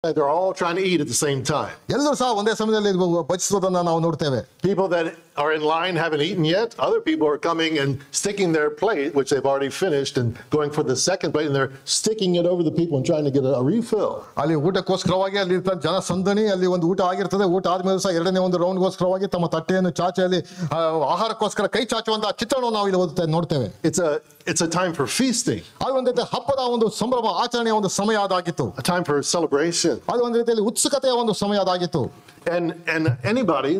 They're all trying to eat at the same time. ಎಲ್ಲರೂ ಸಹ ಒಂದೇ ಸಮಯದಲ್ಲಿ ಭಜಿಸುವುದನ್ನು ನಾವು ನೋಡ್ತೇವೆ. People that are in line haven't eaten yet. Other people are coming and sticking their plate, which they've already finished, and going for the second plate, and they're sticking it over the people and trying to get a refill. ಅಲ್ಲಿ ಊಟಕ್ಕೋಸ್ಕರವಾಗಿ ಅಲ್ಲಿ ಜನ ಸಂದಣಿ, ಅಲ್ಲಿ ಒಂದು ಊಟ ಆಗಿರ್ತದೆ. ಊಟ ಆದ್ಮೇಲೆ ಸಹ ಎರಡನೇ ಒಂದು ರೌಂಡ್ಗೋಸ್ಕರವಾಗಿ ತಮ್ಮ ತಟ್ಟೆಯನ್ನು ಚಾಚಲ್ಲಿ ಆಹಾರಕ್ಕೋಸ್ಕರ ಕೈ ಚಾಚುವಂತಹ ಚಿತ್ರಣವನ್ನು ನಾವು ಇಲ್ಲಿ ನೋಡ್ತೇವೆ. It's a time for feasting. ಅದು ಒಂದು ರೀತಿ ಹಬ್ಬದ ಒಂದು ಸಂಭ್ರಮ ಆಚರಣೆಯ ಒಂದು ಸಮಯ ಅದಾಗಿತ್ತು. A time for celebration. ಅದು ಒಂದು ರೀತಿಯಲ್ಲಿ ಉತ್ಸುಕತೆಯ ಒಂದು ಸಮಯ ಅದಾಗಿತ್ತು. And anybody,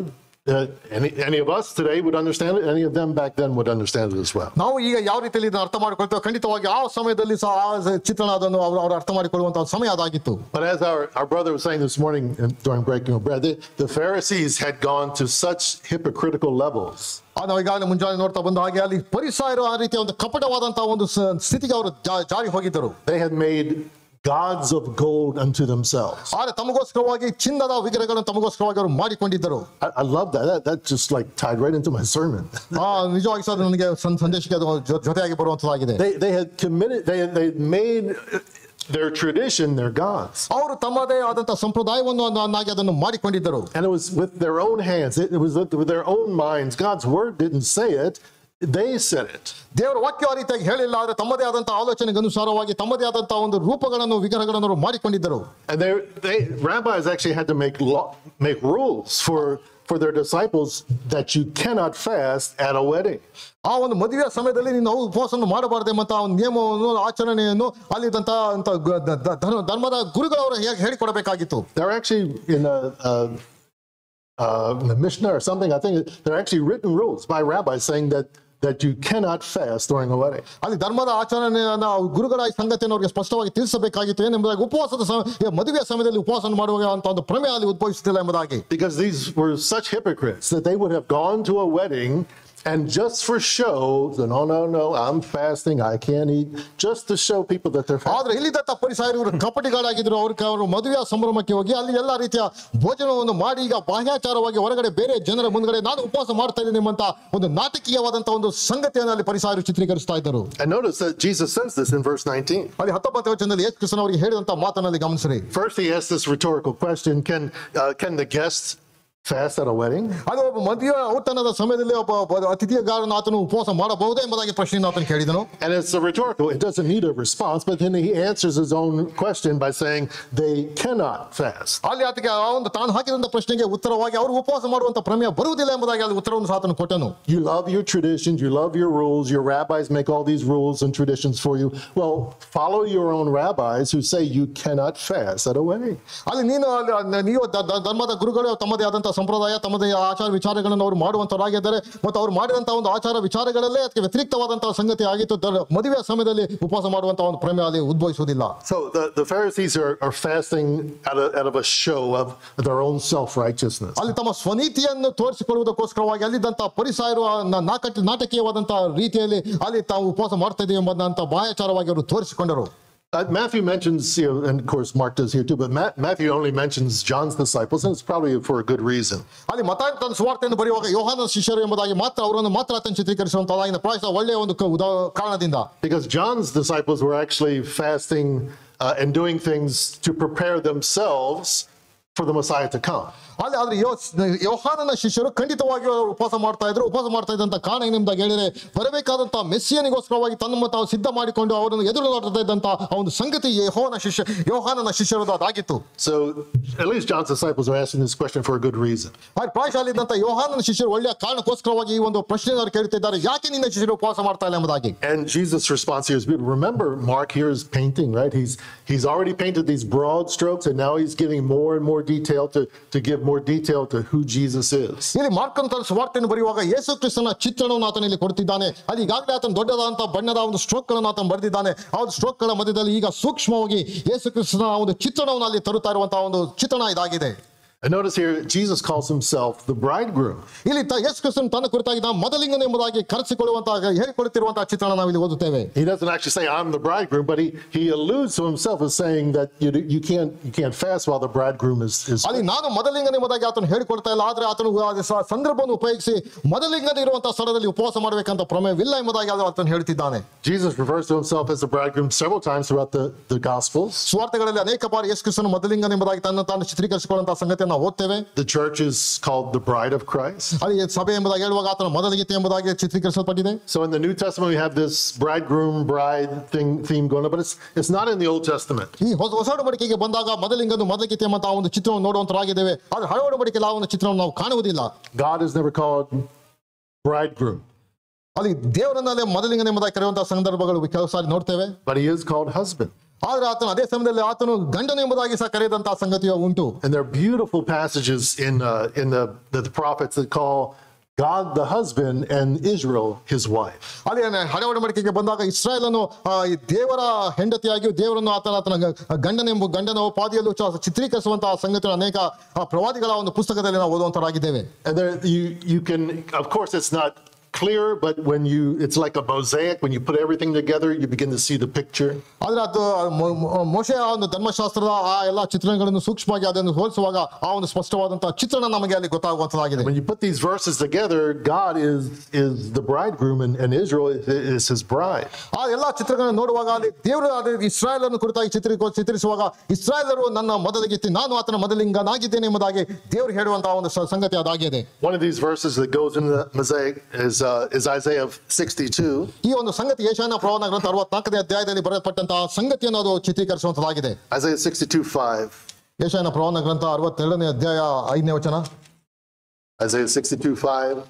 any of us today would understand it. Any of them back then would understand it as well. ನಾವು ಈಗ ಯಾವ ರೀತಿಯಲ್ಲಿ ಇದನ್ನು ಅರ್ಥ ಮಾಡಿಕೊಳ್ತೇವೆ, ಖಂಡಿತವಾಗಿ ಆ ಸಮಯದಲ್ಲಿ ಸಹ ಆ ಚಿತ್ರಣ ಅದನ್ನು ಅವರು ಅರ್ಥ ಮಾಡಿಕೊಳ್ಳುವಂತಹ ಸಮಯ ಅದಾಗಿತ್ತು. But as our brother was saying this morning during breaking of bread, the Pharisees had gone to such hypocritical levels. ನಾವು ಈಗಾಗಲೇ ಮುಂಜಾನೆ ನೋಡ್ತಾ ಬಂದ ಹಾಗೆ ಅಲ್ಲಿ ಫರಿಸಾಯರು ಆ ರೀತಿಯ ಒಂದು ಕಪಟವಾದಂತಹ ಒಂದು ಸ್ಥಿತಿಗೆ ಅವರು ಜಾರಿ ಹೋಗಿದ್ದರು. They had made gods of gold unto themselves. ಆದರೆ ತಮಗೋಸ್ಕರವಾಗಿ ಚಿನ್ನದ ವಿಗ್ರಹಗಳನ್ನು ತಮಗೋಸ್ಕರವಾಗಿ ಅವರು ಮಾಡಿಕೊಂಡಿದ್ದರು. I love that. That just like tied right into my sermon. ನಿಜವಾಗಿ ಸಹ ನನಗೆ ಸಂದೇಶಕ್ಕೆ ಅದು ಜೊತೆಯಾಗಿ ಬರುವಂತದ್ದಾಗಿದೆ. They had committed. They made their tradition their gods. ಅವರು ತಮ್ಮದೇ ಆದಂತಹ ಸಂಪ್ರದಾಯವನ್ನು ಅದನ್ನು ಮಾಡಿಕೊಂಡಿದ್ದರು. And it was with their own hands. It was with their own minds. God's word didn't say it. They said it. ದೇವರ ವಾಕ್ಯ ಆ ರೀತಿಯಾಗಿ ಹೇಳಿಲ್ಲ, ಆದರೆ ತಮ್ಮದೇ ಆದಂತಹ ಆಲೋಚನೆಗೆ ಅನುಸಾರವಾಗಿ ತಮ್ಮದೇ ಆದಂತಹ ಒಂದು ರೂಪಗಳನ್ನು ವಿಗ್ರಹಗಳನ್ನು ಮಾಡಿಕೊಂಡಿದ್ದರು. And rabbis actually had to make rules for their disciples that you cannot fast at a wedding. ಆ ಒಂದು ಮದುವೆಯ ಸಮಯದಲ್ಲಿ ನೀನು ಉಪವಾಸವನ್ನು ಮಾಡಬಾರದು ಎಂಬ ಒಂದು ನಿಯಮವನ್ನು ಆಚರಣೆಯನ್ನು ಅಲ್ಲಿದ್ದಂತಹ ಧರ್ಮದ ಗುರುಗಳವರು ಹೇಳಿಕೊಡಬೇಕಾಗಿತ್ತು. They're actually in the Mishnah or something. I think there are actually written rules by rabbis saying that you cannot fast during a wedding. ಅಲ್ಲಿ ಧರ್ಮದ ಆಚರಣೆಯನ್ನು ಗುರುಗಳ ಸಂಗತಿಯನ್ನು ಅವರಿಗೆ ಸ್ಪಷ್ಟವಾಗಿ ತಿಳಿಸಬೇಕಾಗಿತ್ತು. ಏನೆಂಬುದಾಗಿ ಉಪವಾಸದ ಮದುವೆಯ ಸಮಯದಲ್ಲಿ ಉಪವಾಸ ಮಾಡುವಾಗ ಅಂತ ಒಂದು ಪ್ರಮೇಯ ಅಲ್ಲಿ ಉದ್ಭವಿಸುತ್ತಿಲ್ಲ ಎಂಬುದಾಗಿ. Because these were such hypocrites that they would have gone to a wedding and just for show, no, I'm fasting, I can't eat, just to show people that they're fasting. ಆದ್ರೆ ಇಲ್ಲಿದ್ದ ಫರಿಸಾಯರು ಕಪಟಿಗಳಾಗಿದ್ರು. ಅವರು ಮದುವೆಯ ಸಂಭ್ರಮಕ್ಕೆ ಹೋಗಿ ಅಲ್ಲಿ ಎಲ್ಲಾ ರೀತಿಯ ಭೋಜನವನ್ನು ಮಾಡಿ ಈಗ ಬಾಹ್ಯಾಚಾರವಾಗಿ ಹೊರಗಡೆ ಬೇರೆ ಜನರ ಮುಂದ್ಗಡೆ ನಾನು ಉಪವಾಸ ಮಾಡ್ತಾ ಇದ್ದೀನಿ ಎಂಬಂತ ಒಂದು ನಾಟಕೀಯವಾದಂತಹ ಒಂದು ಸಂಗತಿಯನ್ನು ಅಲ್ಲಿ ಫರಿಸಾಯರು ಚಿತ್ರೀಕರಿಸ್ತಾ ಇದ್ದರು. And notice that Jesus says this in verse 19. ಅಲ್ಲಿ 19ನೇ ವಚನದಲ್ಲಿ ಯೇಸು ಕ್ರಿಸ್ತನು ಅವರಿಗೆ ಹೇಳಿದಂತ ಮಾತನಲ್ಲಿ ಗಮನಿಸಿರಿ. First he asked this rhetorical question, can the guests fast at a wedding? ಅದು ಒಬ್ಬ ಮದುವೆ ಔತಣದ ಸಮಯದಲ್ಲಿ ಒಬ್ಬ ಅತಿಥಿಗಾರನ ಆತನು ಉಪವಾಸ ಮಾಡಬಹುದೇ ಎಂಬುದಾಗಿ ಪ್ರಶ್ನೆಯನ್ನು ಆತನು ಕೇಳಿದನು. And it's a rhetorical, it doesn't need a response, but then he answers his own question by saying they cannot fast. ಅಲ್ಲಿ ಆತಗೆ ಆ ಒಂದು ತಾನು ಹಾಕಿದಂತ ಪ್ರಶ್ನೆಗೆ ಉತ್ತರವಾಗಿ ಅವರು ಉಪವಾಸ ಮಾಡುವಂತ ಪ್ರಮೇಯ ಬರುವುದಿಲ್ಲ ಎಂಬುದಾಗಿ ಅಲ್ಲಿ ಉತ್ತರವನ್ನು ಆತನು ಕೊಟ್ಟನು. You love your traditions, you love your rules, your rabbis make all these rules and traditions for you. Well, follow your own rabbis who say you cannot fast at a wedding. ಅಲ್ಲಿ ನೀವು ಧರ್ಮದ ಗುರುಗಳು ತಮ್ಮದೇ ಆದಂತ ಸಂಪ್ರದಾಯ ತಮ್ಮದೇ ಆಚಾರ ವಿಚಾರಗಳನ್ನು ಅವರು ಮಾಡುವಂತವರಾಗಿದ್ದಾರೆ ಮತ್ತು ಅವರು ಮಾಡಿದಂತಹ ಒಂದು ಆಚಾರ ವಿಚಾರಗಳಲ್ಲೇ ಅದಕ್ಕೆ ವ್ಯತಿರಿಕ್ತವಾದಂತಹ ಸಂಗತಿ ಆಗಿತ್ತು. ಮದುವೆಯ ಸಮಯದಲ್ಲಿ ಉಪವಾಸ ಮಾಡುವಂತಹ ಒಂದು ಪ್ರಮೇಯ ಅಲ್ಲಿ ಉದ್ಭವಿಸುವುದಿಲ್ಲ. So the Pharisees are fasting out of a show of their own self-righteousness. ಅಲ್ಲಿ ತಮ್ಮ ಸ್ವನೀತಿಯನ್ನು ತೋರಿಸಿಕೊಳ್ಳುವುದಕ್ಕೋಸ್ಕರವಾಗಿ ಅಲ್ಲಿದ್ದಂತಹ ಫರಿಸಾಯರು ನಾಟಕೀಯವಾದಂತಹ ರೀತಿಯಲ್ಲಿ ಅಲ್ಲಿ ತಾವು ಉಪವಾಸ ಮಾಡ್ತಾ ಇದ್ದೀವಿ ಎಂಬುದಂತ ಬಾಹ್ಯಾಚಾರವಾಗಿ ಅವರು ತೋರಿಸಿಕೊಂಡರು. Matthew mentions, and of course Mark does here too, but Matthew only mentions John's disciples, and it's probably for a good reason. ಅಲ್ಲಿ ಮತ್ತಾಯ ತನ್ನ ಸುವಾರ್ತೆಯನ್ನು ಬರೆಯುವಾಗ ಯೋಹಾನನ ಶಿಷ್ಯರು ಎಂಬುದಾಗಿ ಮಾತ್ರ ಅವರನ್ನು ಮಾತ್ರ ಆತನು ಚಿತ್ರೀಕರಿಸುವಂತದ್ದಾಗಿದೆ, ಪ್ರಾಯಶಃ ಒಳ್ಳೆಯ ಒಂದು ಕಾರಣದಿಂದ. Because John's disciples were actually fasting and doing things to prepare themselves for the Messiah to come. ಅಲ್ಲಿ ಆದ್ರೆ ಯೋಹಾನನ ಶಿಷ್ಯರು ಖಂಡಿತವಾಗಿ ಉಪವಾಸ ಮಾಡ್ತಾ ಇದ್ರು. ಉಪವಾಸ ಮಾಡ್ತಾ ಇದ್ದಂತ ಕಾರಣ ಏನೆಂಬುದಾಗಿ ಹೇಳಿದ್ರೆ ಬರಬೇಕಾದಂತಹ ಮೆಸ್ಸಿಯನಿಗೋಸ್ಕರವಾಗಿ ತನ್ನ ತಾವು ಸಿದ್ಧ ಮಾಡಿಕೊಂಡು ಅವರನ್ನು ಎದುರು ನೋಡ್ತಾ ಇದ್ದಂತ ಒಂದು ಸಂಗತಿ ಯೋಹಾನನ ಶಿಷ್ಯರದು ಅದಾಗಿತ್ತು. So at least John's disciples are asking this question for a good reason. ಆದ್ರೆ ಪ್ರಾಯಶಃ ಇದ್ದಂತ ಯೋಹಾನನ ಶಿಷ್ಯರು ಒಳ್ಳೆಯ ಕಾರಣಕ್ಕೋಸ್ಕರವಾಗಿ ಈ ಒಂದು ಪ್ರಶ್ನೆಯನ್ನು ಅವರು ಕೇಳ್ತಿದ್ದಾರೆ, ಯಾಕೆ ನಿನ್ನ ಶಿಷ್ಯರು ಉಪವಾಸ ಮಾಡ್ತಾ ಇಲ್ಲ ಎಂಬುದಾಗಿ. And Jesus' response here is beautiful. Remember, Mark here is painting, right? He's already painted these broad strokes, and now he's giving more and more detail to give more detail to who Jesus is. ಇಲ್ಲಿ ಮಾರ್ಕನ ತನ್ನ ಸುವಾರ್ತೆಯನ್ನು ಬರೆಯುವಾಗ ಯೇಸು ಕ್ರಿಸ್ತನ ಚಿತ್ರಣವನ್ನು ಆತನ ಇಲ್ಲಿ ಕೊಡ್ತಿದ್ದಾನೆ. ಅಲ್ಲಿ ಈಗಾಗಲೇ ಆತನ ದೊಡ್ಡದಾದಂತಹ ಬಣ್ಣದ ಒಂದು ಸ್ಟ್ರೋಕ್ ಗಳನ್ನು ಆತನ ಬರೆದಿದ್ದಾನೆ. ಆ ಒಂದು ಸ್ಟ್ರೋಕ್ ಗಳ ಮಧ್ಯದಲ್ಲಿ ಈಗ ಸೂಕ್ಷ್ಮವಾಗಿ ಯೇಸು ಕ್ರಿಸ್ತನ ಒಂದು ಚಿತ್ರಣವನ್ನು ಅಲ್ಲಿ ತರುತ್ತಾ ಇರುವಂತಹ ಒಂದು ಚಿತ್ರಣ ಇದಾಗಿದೆ. And notice here, Jesus calls himself the bridegroom. ಇಲ್ಲಿ ಯೇಸು ಕ್ರಿಸ್ತನು ತನ್ನ ಕುರಿತಾಗಿ ನಾವು ಮೊದಲಿಂಗನು ಎಂಬುದಾಗಿ ಕರೆಸಿಕೊಳ್ಳುವಂತಹ ಹೇಳಿಕೊಳ್ಳುತ್ತಿರುವಂತಹ ಚಿತ್ರಣ ನಾವು ಇಲ್ಲಿ ಓದುತ್ತೇವೆ. He doesn't actually say, I'm the bridegroom, but he alludes to himself as saying that you can't fast while the bridegroom is. ಅಲ್ಲಿ ನಾನು ಮೊದಲಿಂಗನ ಎಂಬುದಾಗಿ ಆತನು ಹೇಳಿಕೊಡ್ತಾ ಇಲ್ಲ, ಆದ್ರೆ ಆತನು ಸಂದರ್ಭವನ್ನು ಉಪಯೋಗಿಸಿ ಮೊದಲಿಂಗನ ಇರುವಂತಹ ಸ್ಥಳದಲ್ಲಿ ಉಪವಾಸ ಮಾಡಬೇಕಂತ ಪ್ರಮೇಯವಿಲ್ಲ ಎಂಬುದಾಗಿ ಆತನು ಹೇಳ್ತಿದ್ದಾನೆ. Jesus refers to himself as the bridegroom several times throughout the Gospels. ಸ್ವಾರ್ಥಗಳಲ್ಲಿ ಅನೇಕ ಬಾರಿ ಯೇಸು ಕ್ರಿಸ್ತನು ಮೊದಲಿಂಗನ ಎಂಬುದಾಗಿ ತಾನು ಚಿತ್ರೀಕರಿಸಿಕೊಳ್ಳುವಂತಹ ಸಂಗತಿಯನ್ನು ನಾವು ಓದ್ತೇವೆ. The church is called the bride of Christ. ಅಲ್ಲಿ ಸಭೆ ಎಂಬುದಾಗಿ ಹೇಳುವಾಗ ಆತನ ಮೊದಲಿಗೆ ಎಂಬುದಾಗಿ ಚಿತ್ರೀಕರಿಸಲ್ಪಟ್ಟಿದೆ. So in the New Testament we have this bridegroom bride theme going on, but it's not in the Old Testament. ಈ ಹೊಸ ಒಡಂಬಡಿಕೆಗೆ ಬಂದಾಗ ಮೊದಲಿಂಗನು ಮೊದಲಿಗೆ ಎಂಬ ಒಂದು ಚಿತ್ರವನ್ನು ನೋಡುವಂತರಾಗಿದ್ದೇವೆ. ಆದರೆ ಹಳೆ ಒಡಂಬಡಿಕೆಯಲ್ಲಿ ಆ ಒಂದು ಚಿತ್ರವನ್ನು ನಾವು ಕಾಣುವುದಿಲ್ಲ. God is never called bridegroom. ಅಲ್ಲಿ ದೇವರನ್ನೇ ಮೊದಲಿಂಗನ ಎಂಬುದಾಗಿ ಕರೆಯುವಂತಹ ಸಂದರ್ಭಗಳು ಕೆಲವು ಸಾರಿ ನೋಡ್ತೇವೆ. But he is called husband. ಆದ್ರೆ ಆತನು ಅದೇ ಸಮಯದಲ್ಲಿ ಆತನು ಗಂಡನು ಎಂಬುದಾಗಿ ಸಹ ಕರೆಯದಂತಹ ಸಂಗತಿಯು ಉಂಟು. And there are beautiful passages in the prophets that call God the husband and Israel his wife. ಅಲ್ಲಿ ಹಳೆ ಒಡಂಬಡಿಕೆಗೆ ಬಂದಾಗ ಇಸ್ರಾಯೇಲನು ದೇವರ ಹೆಂಡತಿಯಾಗಿ ದೇವರನ್ನು ಆತನ ಗಂಡನ ಉಪಾಧಿಯಲ್ಲೂ ಚಿತ್ರೀಕರಿಸುವಂತಹ ಸಂಗತಿಗಳು ಅನೇಕ ಪ್ರವಾದಿಗಳ ಒಂದು ಪುಸ್ತಕದಲ್ಲಿ ನಾವು ಓದುವಂತರಾಗಿದ್ದೇವೆ. And there you can, of course it's not clear, but it's like a mosaic. When you put everything together, you begin to see the picture. ಆದ್ರೆ ಅದು ಮೋಶೆಯ ಒಂದು ಧರ್ಮಶಾಸ್ತ್ರದ ಆ ಎಲ್ಲ ಚಿತ್ರಣಗಳನ್ನು ಸೂಕ್ಷ್ಮವಾಗಿ ಅದನ್ನು ಹೋಲಿಸುವಾಗ ಆ ಒಂದು ಸ್ಪಷ್ಟವಾದಂತಹ ಚಿತ್ರಣ ನಮಗೆ ಅಲ್ಲಿ ಗೊತ್ತಾಗುವಂತದಾಗಿದೆ. When you put these verses together, God is the bridegroom and Israel is his bride. ಆ ಎಲ್ಲ ಚಿತ್ರಗಳನ್ನು ನೋಡುವಾಗ ಅಲ್ಲಿ ದೇವರು ಇಸ್ರಾಯೇಲನ್ನು ಕುರಿತಾಗಿ ಚಿತ್ರಿಸುವಾಗ ಇಸ್ರಾಯೇಲರು ನನ್ನ ಮೊದಲಿಗೆ ನಾನು ಆತನ ಮೊದಲಿಂಗನಾಗಿದ್ದೇನೆ ಎಂಬುದಾಗಿ ದೇವರು ಹೇಳುವಂತಹ ಒಂದು ಸಂಗತಿ ಅದಾಗಿದೆ. One of these verses that goes into the mosaic is Isaiah 62. ಈ ಒಂದು ಸಂಗತಿ ಯೆಶಾಯನ ಪ್ರವಾದನ ಗ್ರಂಥ 64ನೇ ಅಧ್ಯಾಯದಲ್ಲಿ ಬರೆಯಲ್ಪಟ್ಟಂತಹ ಸಂಗತಿಯನ್ನು ಅದು ಚಿತ್ರೀಕರಿಸುವಂತದಾಗಿದೆ. Isaiah 62:5. ಯೆಶಾಯನ ಪ್ರವಾದನ ಗ್ರಂಥ 62ನೇ ಅಧ್ಯಾಯ 5ನೇ ವಚನ. Isaiah 62:5.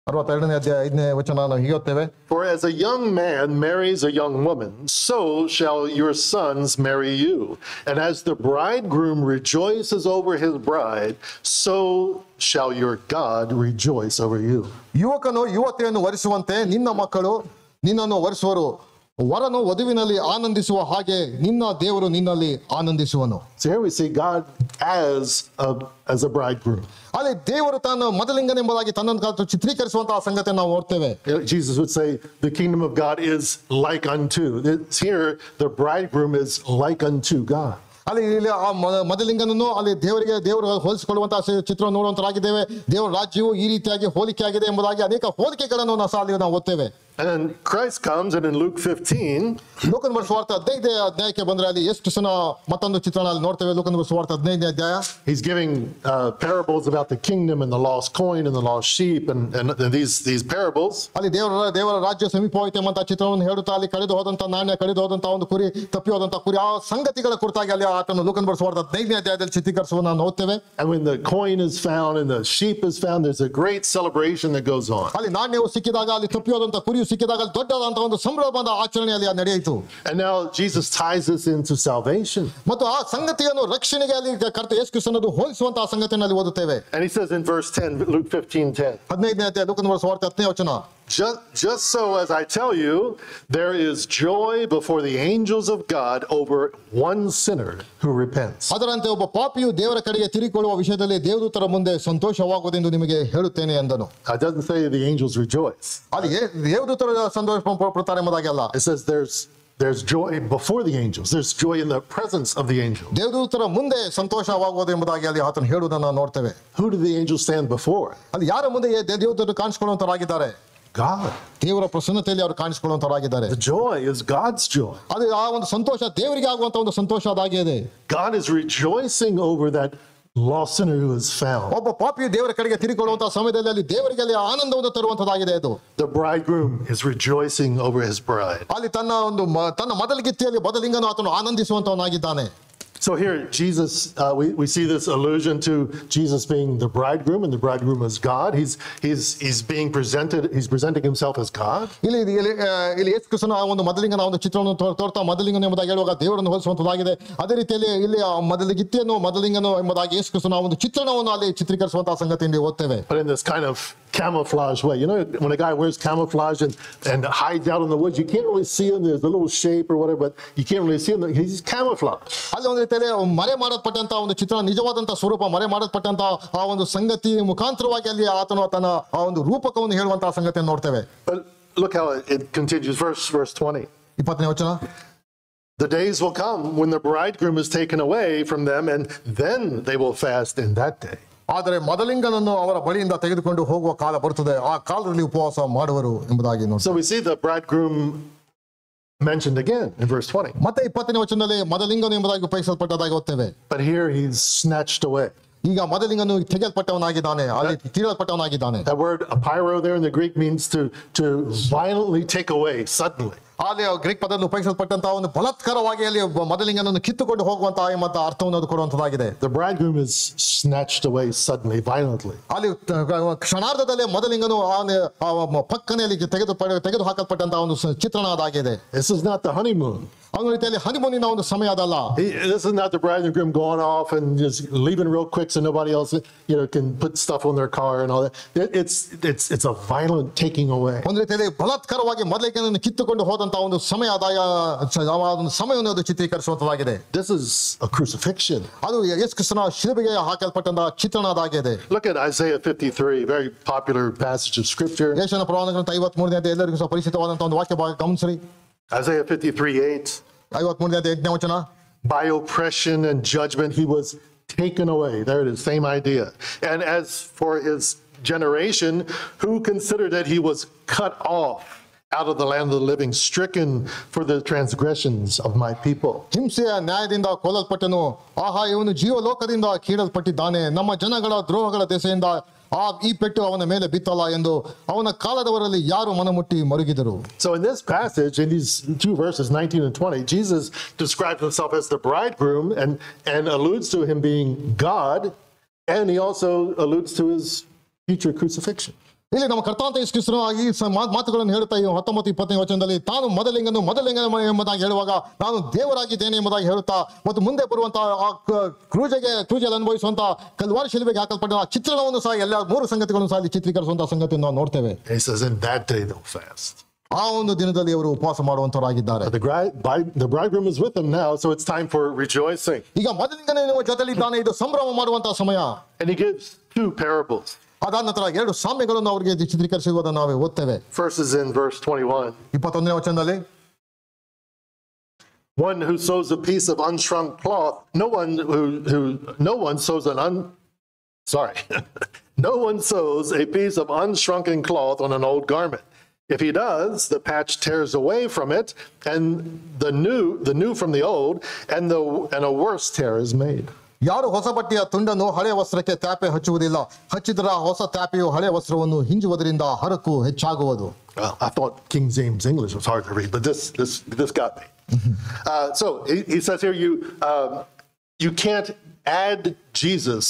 62ನೇ ಅಧ್ಯಾಯ 5ನೇ ವಚನ ನಾವು ಹೀಗೆ ಓದ್ತೇವೆ. For as a young man marries a young woman, so shall your sons marry you. And as the bridegroom rejoices over his bride, so shall your God rejoice over you. ಯುವಕನು ಯುವತಿಯನ್ನು ವರಿಸುವಂತೆ ನಿನ್ನ ಮಕ್ಕಳು ನಿನ್ನನ್ನು ವರಿಸುವರು. ವರನು ವಧುವಿನಲ್ಲಿ ಆನಂದಿಸುವ ಹಾಗೆ ನಿನ್ನ ದೇವರು ನಿನ್ನಲ್ಲಿ ಆನಂದಿಸುವನು. So here we see God as a bridegroom. ಅಲ್ಲಿ ದೇವರು ತಾನು ಮೊದಲಿಂಗನೆಂಬುದಾಗಿ ತನ್ನನ್ನು ಚಿತ್ರೀಕರಿಸುವಂತಹ ಸಂಗತಿಯನ್ನು ನಾವು ನೋಡ್ತೇವೆ. Jesus would say the kingdom of God is like unto. It's here the bridegroom is like unto God. ಅಲ್ಲಿ ಆ ಮೊದಲಿಂಗನನ್ನು ಅಲ್ಲಿ ದೇವರು ಹೋಲಿಸಿಕೊಳ್ಳುವಂತಹ ಚಿತ್ರವನ್ನು ನೋಡುವಂತರಾಗಿದ್ದೇವೆ. ದೇವರ ರಾಜ್ಯವು ಈ ರೀತಿಯಾಗಿ ಹೋಲಿಕೆ ಆಗಿದೆ ಎಂಬುದಾಗಿ ಅನೇಕ ಹೋಲಿಕೆಗಳನ್ನು ನಾವು ಓದ್ತೇವೆ. And then Christ comes, and in Luke 15, ಲೂಕನ ಸುವಾರ್ತೆ 15ನೇ ಅಧ್ಯಾಯಕ್ಕೆ ಬಂದ್ರೆ ಅಲ್ಲಿ ಯೇಸು ಕ್ರಿಸ್ತನ ಮತ್ತೊಂದು ಚಿತ್ರಣ ಅಲ್ಲಿ ನೋಡ್ತೇವೆ. ಲೂಕನ ಸುವಾರ್ತೆ 15ನೇ ಅಧ್ಯಾಯ. He's giving parables about the kingdom and the lost coin and the lost sheep and these parables. ಅಲ್ಲಿ ದೇವರ ರಾಜ್ಯ ಸಮೀಪವಾಯಿತು ಎಂಬಂತ ಚಿತ್ರವನ್ನು ಹೇಳುತ್ತಾ ಅಲ್ಲಿ ಕಳೆದು ಹೋದಂತ ನಾಣ್ಯ, ಕಳೆದು ಹೋದಂತ ಒಂದು ಕುರಿ, ತಪ್ಪಿ ಹೋದಂತ ಕುರಿ, ಆ ಸಂಗತಿಗಳ ಕುರಿತಾಗಿ ಅಲ್ಲಿ ಆತನು ಲೂಕನ ಸುವಾರ್ತೆ 15ನೇ ಅಧ್ಯಾಯದಲ್ಲಿ ಚಿತ್ರೀಕರಿಸುವುದನ್ನು ನಾವು ನೋಡ್ತೇವೆ. And when the coin is found and the sheep is found, there's a great celebration that goes on. ಅಲ್ಲಿ ನಾಣ್ಯವು ಸಿಕ್ಕಿದಾಗ, ಅಲ್ಲಿ ತಪ್ಪಿ ಹೋದಂತ ಕುರಿಯು ಸಿಕ್ಕಿದಾಗ ದೊಡ್ಡದಾದಂತಹ ಒಂದು ಸಂಭ್ರಮದ ಆಚರಣೆಯಲ್ಲಿ ನಡೆಯಿತು. And now Jesus ties this into salvation. ಮತ್ತು ಆ ಸಂಗತಿಯನ್ನು ರಕ್ಷಣೆಗೆ ಅಲ್ಲಿ ಕರ್ತ ಯೇಸು ಕ್ರಿಸ್ತನನ್ನು ಹೋಲಿಸುವಂತಹ ಸಂಗತಿಯನ್ನು ಅಲ್ಲಿ ಓದುತ್ತೇವೆ. And he says in verse 10, Luke 15:10. 15ನೇ ಅಧ್ಯಾಯ ಲೂಕನ ಸುವಾರ್ತೆ 10ನೇ ವಚನ. Just so as I tell you, there is joy before the angels of God over one sinner who repents. ಅದರಂತೆ ಒಬ್ಬ ಪಾಪಿಯು ದೇವರ ಕಡೆಗೆ ತಿರುಗಿಕೊಳ್ಳುವ ವಿಷಯದಲ್ಲಿ ದೇವದೂತರ ಮುಂದೆ ಸಂತೋಷವಾಗುವುದೆಂದು ನಿಮಗೆ ಹೇಳುತ್ತೇನೆ ಎಂದನು. It doesn't say the angels rejoice. ಅಲ್ಲಿ ದೇವದೂತರ ಸಂತೋಷ ಪಡುತ್ತಾರೆ ಎಂಬುದಾಗಿ ಅಲ್ಲ. It says there's joy before the angels. There's joy in the presence of the angels. ದೇವದೂತರ ಮುಂದೆ ಸಂತೋಷವಾಗುವುದು ಎಂಬುದಾಗಿ ಅಲ್ಲಿ ಆತನು ಹೇಳುವುದನ್ನು ನೋಡ್ತೇವೆ. Who do the angels stand before? ಅಲ್ಲಿ ಯಾರ ಮುಂದೆ ದೇವದೂತರು ಕಾಣಿಸಿಕೊಳ್ಳುವಂತರಾಗಿದ್ದಾರೆ? God. ದೇವರ ಪ್ರಸನ್ನತೆಯಲ್ಲಿ ಅವರು ಕಾಣಿಸಿಕೊಳ್ಳುವಂತರಾಗಿದ್ದಾರೆ. The joy is God's joy. ಅದು ಆ ಒಂದು ಸಂತೋಷ ದೇವರಿಗೆ ಆಗುವಂತ ಒಂದು ಸಂತೋಷ ಅದಾಗಿದೆ. God is rejoicing over that lost sinner who is found. ಒಬ್ಬ ಪಾಪಿಯು ದೇವರ ಕಡೆಗೆ ತಿರುಗಿಕೊಳ್ಳುವಂತಹ ಸಮಯದಲ್ಲಿ ಅಲ್ಲಿ ದೇವರಿಗೆ ಅಲ್ಲಿ ಆನಂದವನ್ನು ತರುವಂತದಾಗಿದೆ ಅದು. The bridegroom is rejoicing over his bride. ಅಲ್ಲಿ ತನ್ನ ಮೊದಲಿಗಿತ್ತಿಯಲ್ಲಿ ಮೊದಲಿಂಗನು ಆತನು ಆನಂದಿಸುವಂತವನಾಗಿದ್ದಾನೆ. So here, Jesus, we see this allusion to Jesus being the bridegroom, and the bridegroom is God. He's being presented. He's presenting himself as God. ಇಲ್ಲಿ ಯೇಸು ಕ್ರಿಸ್ತನ ಒಂದು ಮೊದಲಿಂಗನ ಒಂದು ಚಿತ್ರವನ್ನು ತೋರ್ತಾ ಮೊದಲಿಂಗನ ಎಂಬುದಾಗಿ ಹೇಳುವಾಗ ದೇವರನ್ನು ಹೋಲಿಸುವಂತದಾಗಿದೆ. ಅದೇ ರೀತಿಯಲ್ಲಿ ಇಲ್ಲಿ ಮೊದಲಿಗಿತ್ತಿಯನ್ನು ಮೊದಲಿಂಗನು ಎಂಬುದಾಗಿ ಯೇಸು ಕ್ರಿಸ್ತನ ಒಂದು ಚಿತ್ರಣವನ್ನು ಅಲ್ಲಿ ಚಿತ್ರೀಕರಿಸುವಂತಹ ಸಂಗತಿಯನ್ನು ಓದ್ತೇವೆ. But in this kind of camouflage way, when a guy wears camouflage and hides out in the woods, you can't really see him. There's a little shape or whatever, but you can't really see him. He's camouflage. ಅಲ್ಲಿ ಒಂದು ರೀತಿಯಲ್ಲಿ ಮರೆ ಮಾಡಲ್ಪಟ್ಟಂತ ಒಂದು ಚಿತ್ರಣ, ನಿಜವಾದಂತ ಸ್ವರೂಪ ಮರೆ ಮಾಡಲ್ಪಟ್ಟಂತ ಆ ಒಂದು ಸಂಗತಿ ಮುಖಾಂತರವಾಗಿ ಅಲ್ಲಿ ಆತನು ತನ್ನ ಆ ಒಂದು ರೂಪಕವನ್ನು ಹೇಳುವಂತಹ ಸಂಗತಿಯನ್ನು ನೋಡ್ತೇವೆ. But look how it continues, verse 20. 20ನೇ ವಚನ. The days will come when the bridegroom is taken away from them, and then they will fast in that day. ಆದರೆ ಮದಲಿಂಗನನ್ನು ಅವರ ಬಳಿಯಿಂದ ತೆಗೆದುಕೊಂಡು ಹೋಗುವ ಕಾಲ ಬರುತ್ತದೆ, ಆ ಕಾಲದಲ್ಲಿ ಉಪವಾಸ ಮಾಡುವರು ಎಂಬುದಾಗಿ ನೋಡಿ. So we see the bridegroom mentioned again in verse 20. ಮತ್ತೆ 20ನೇ ವಚನದಲ್ಲಿ ಮದಲಿಂಗನು ಎಂಬುದಾಗಿ ಉಪಯೋಗಿಸಲ್ಪಟ್ಟದಾಗಿ ಓದ್ತೇವೆ. But here he's snatched away. ಈಗ ಮದಲಿಂಗನು ತೆಗೆಯಲ್ಪಟ್ಟವನಾಗಿದ್ದಾನೆ, ಅಲ್ಲಿ ಕೀಳಲ್ಪಟ್ಟವನಾಗಿದ್ದಾನೆ. That word apiro there in the Greek means to violently take away suddenly. ಅಲ್ಲಿ ಗ್ರೀಕ್ ಪದದಲ್ಲಿ ಉಪಯೋಗಿಸಲ್ಪಟ್ಟಂತಹ ಒಂದು ಬಲಾತ್ಕಾರವಾಗಿ ಅಲ್ಲಿ ಮದಲಿಂಗನನ್ನು ಕಿತ್ತುಕೊಂಡು ಹೋಗುವಂತಹ ಎಂಬಂತಹ ಅರ್ಥವನ್ನು ಅದು ಕೊಡುವಂತದ್ದಾಗಿದೆ. The bridegroom is snatched away suddenly, violently. ಅಲ್ಲಿ ಕ್ಷಣಾರ್ಧದಲ್ಲೇ ಮದಲಿಂಗನು ಪಕ್ಕನೆ ಅಲ್ಲಿ ತೆಗೆದು ಹಾಕಲ್ಪಟ್ಟಂತಹ ಒಂದು ಚಿತ್ರಣ ಅದಾಗಿದೆ. This is not the honeymoon. ಒಂದು ರೀತಿಯಲ್ಲಿ ಹನಿಮೂನಿನ ಒಂದು ಸಮಯ ಅದಲ್ಲ. This is not the bridegroom going off and just leaving real quick so nobody else can put stuff on their car and all that. It's a violent taking away. ಒಂದು ರೀತಿಯಲ್ಲಿ ಬಲಾತ್ಕಾರವಾಗಿ ಮದಲಿಂಗನನ್ನು ಕಿತ್ತುಕೊಂಡು ಹೋದಂತಹ ಒಂದು ಸಮಯ ಒಂದು ಸಮಯವನ್ನು ಅದು ಚಿತ್ರೀಕರಿಸುವಂತದ್ದಾಗಿದೆ. This is a crucifixion. ಅದು ಯೇಸು ಕ್ರಿಸ್ತನ ಶಿಲುಬೆಗೆ ಹಾಕಲ್ಪಟ್ಟಂತಹ ಚಿತ್ರಣ ಅದಾಗಿದೆ. Look at Isaiah 53, very popular passage of scripture. ಯೆಶಾಯನ ಪ್ರವಾದನ ಗ್ರಂಥ 53ನೇ ಎಲ್ಲರಿಗೂ ಸಹ ಪರಿಚಿತವಾದಂತಹ ಒಂದು ವಾಕ್ಯ ಭಾಗ ಗಮನಿಸಿ. Isaiah 53:8. 53ನೇ 8ನೇ ವಚನ. By oppression and judgment he was taken away. There it is, same idea. And as for his generation, who considered that he was cut off out of the land of the living, stricken for the transgressions of my people. ಹಿಂಸೆಯ ನ್ಯಾಯದಿಂದ ಕೊಲ್ಲಲ್ಪಟ್ಟನು, ಆಹಾ ಇವನು ಜೀವಲೋಕದಿಂದ ಕೀಳಲ್ಪಟ್ಟಿದ್ದಾನೆ, ನಮ್ಮ ಜನಗಳ ದ್ರೋಹಗಳ ದೆಸೆಯಿಂದ ಈ ಪೆಟ್ಟು ಅವನ ಮೇಲೆ ಬಿತ್ತಲ್ಲ ಎಂದು ಅವನ ಕಾಲದವರಲ್ಲಿ ಯಾರು ಮನಮುಟ್ಟಿ ಮರುಗಿದರು. So in this passage, in these two verses 19 and 20, Jesus describes himself as the bridegroom and alludes to him being God, and he also alludes to his future crucifixion. ಇಲ್ಲಿ ನಮ್ಮ ಕರ್ತಾಂತ ಯೇಸು ಕ್ರಿಸ್ತನು ಈ ಮಾತುಗಳನ್ನು ಹೇಳುತ್ತಾ 19-20ನೇ ವಚನದಲ್ಲಿ ತಾನು ಮೊದಲಿಂಗನು ಎಂಬುದಾಗಿ ಹೇಳುವಾಗ ನಾನು ದೇವರಾಗಿದ್ದೇನೆ ಎಂಬುದಾಗಿ ಹೇಳುತ್ತಾ ಮತ್ತು ಮುಂದೆ ಬರುವಂತಹ ಕ್ರೂಜಲ್ಲಿ ಅನುಭವಿಸುವಂತಹ ಕಲ್ವಾರಿ ಶಿಲುಬೆಗೆ ಹಾಕಲ್ಪಟ್ಟ ಚಿತ್ರಣವನ್ನು ಸಹ ಎಲ್ಲ ಮೂರು ಸಂಗತಿಗಳನ್ನು ಸಹ ಚಿತ್ರೀಕರಿಸುವಂತಹ ಸಂಗತಿಯನ್ನು ನಾವು ನೋಡ್ತೇವೆ. He says in that day they'll fast. ಆ ಒಂದು ದಿನದಲ್ಲಿ ಅವರು ಉಪವಾಸ ಮಾಡುವಂತವರಾಗಿದ್ದಾರೆ. The bridegroom is with them now, so it's time for rejoicing. ಈಗ ಮೊದಲಿಂಗನ ಜೊತೆಲಿದ್ದಾನೆ, ಇದು ಸಂಭ್ರಮ ಮಾಡುವಂತಹ ಸಮಯ. And he gives two parables. ಅದಾದ ನಂತರ ಎರಡು ಸಾಮ್ಯಗಳನ್ನು ಅವರಿಗೆ ಚಿತ್ರೀಕರಿಸಿರುವುದನ್ನು ನಾವು ಓದ್ತೇವೆ. First is in verse 21. 21ನೇ ವಚನದಲ್ಲಿ, one who sews a piece of unshrunk cloth, no one sews a piece of unshrunken cloth on an old garment. If he does, the patch tears away from it, and the new from the old, and a worse tear is made. ಯಾರು ಹೊಸ ಬಟ್ಟೆಯ ತುಂಡನ್ನು ಹಳೆಯ ವಸ್ತ್ರಕ್ಕೆ ತ್ಯಾಪೆ ಹಚ್ಚುವುದಿಲ್ಲ, ಹಚ್ಚಿದ್ರ ಹೊಸ ತ್ಯಾಪೆಯು ಹಳೆಯ ವಸ್ತ್ರವನ್ನು ಹಿಂಜುವುದರಿಂದ ಹರಕು ಹೆಚ್ಚಾಗುವುದು. I thought King James English was hard to read, but this got me. So he says here, you can't add Jesus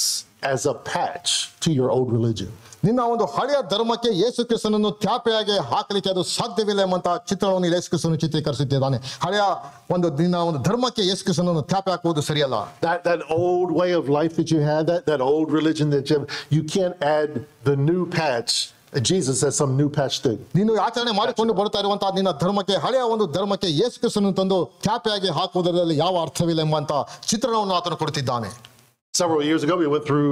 as a patch to your old religion. ನಿನ್ನ ಒಂದು ಹಳೆಯ ಧರ್ಮಕ್ಕೆ ಯೇಸು ಕ್ರಿಸ್ತನನ್ನು ತ್ಯಾಪೆಯಾಗಿ ಹಾಕಲಿಕ್ಕೆ ಅದು ಸಾಧ್ಯವಿಲ್ಲ ಎಂಬಂತ ಚಿತ್ರಣವನ್ನು ಯೇಸು ಕ್ರಿಸ್ತನು ಚಿತ್ರೀಕರಿಸುತ್ತಿದ್ದಾನೆ. ಹಳೆಯ ಒಂದು ಧರ್ಮಕ್ಕೆ ಯೇಸು ಕ್ರಿಸ್ತನನ್ನು ತ್ಯಾಪೆ ಹಾಕುವುದು ಸರಿಯಲ್ಲ. That old way of life that you had, that old religion that you can't add the new patch. Jesus has some new patch thing. ನೀನು ಆಚರಣೆ ಮಾಡಿಕೊಂಡು ಬರ್ತಾ ಇರುವಂತಹ ನಿನ್ನ ಧರ್ಮಕ್ಕೆ, ಹಳೆಯ ಒಂದು ಧರ್ಮಕ್ಕೆ ಯೇಸು ಕ್ರಿಸ್ತನನ್ನು ತಂದು ತ್ಯಾಪೆಯಾಗಿ ಹಾಕುವುದರಲ್ಲಿ ಯಾವ ಅರ್ಥವಿಲ್ಲ ಎಂಬಂತ ಚಿತ್ರಣವನ್ನು ಆತನು ಕೊಡುತ್ತಿದ್ದಾನೆ. Several years ago we went through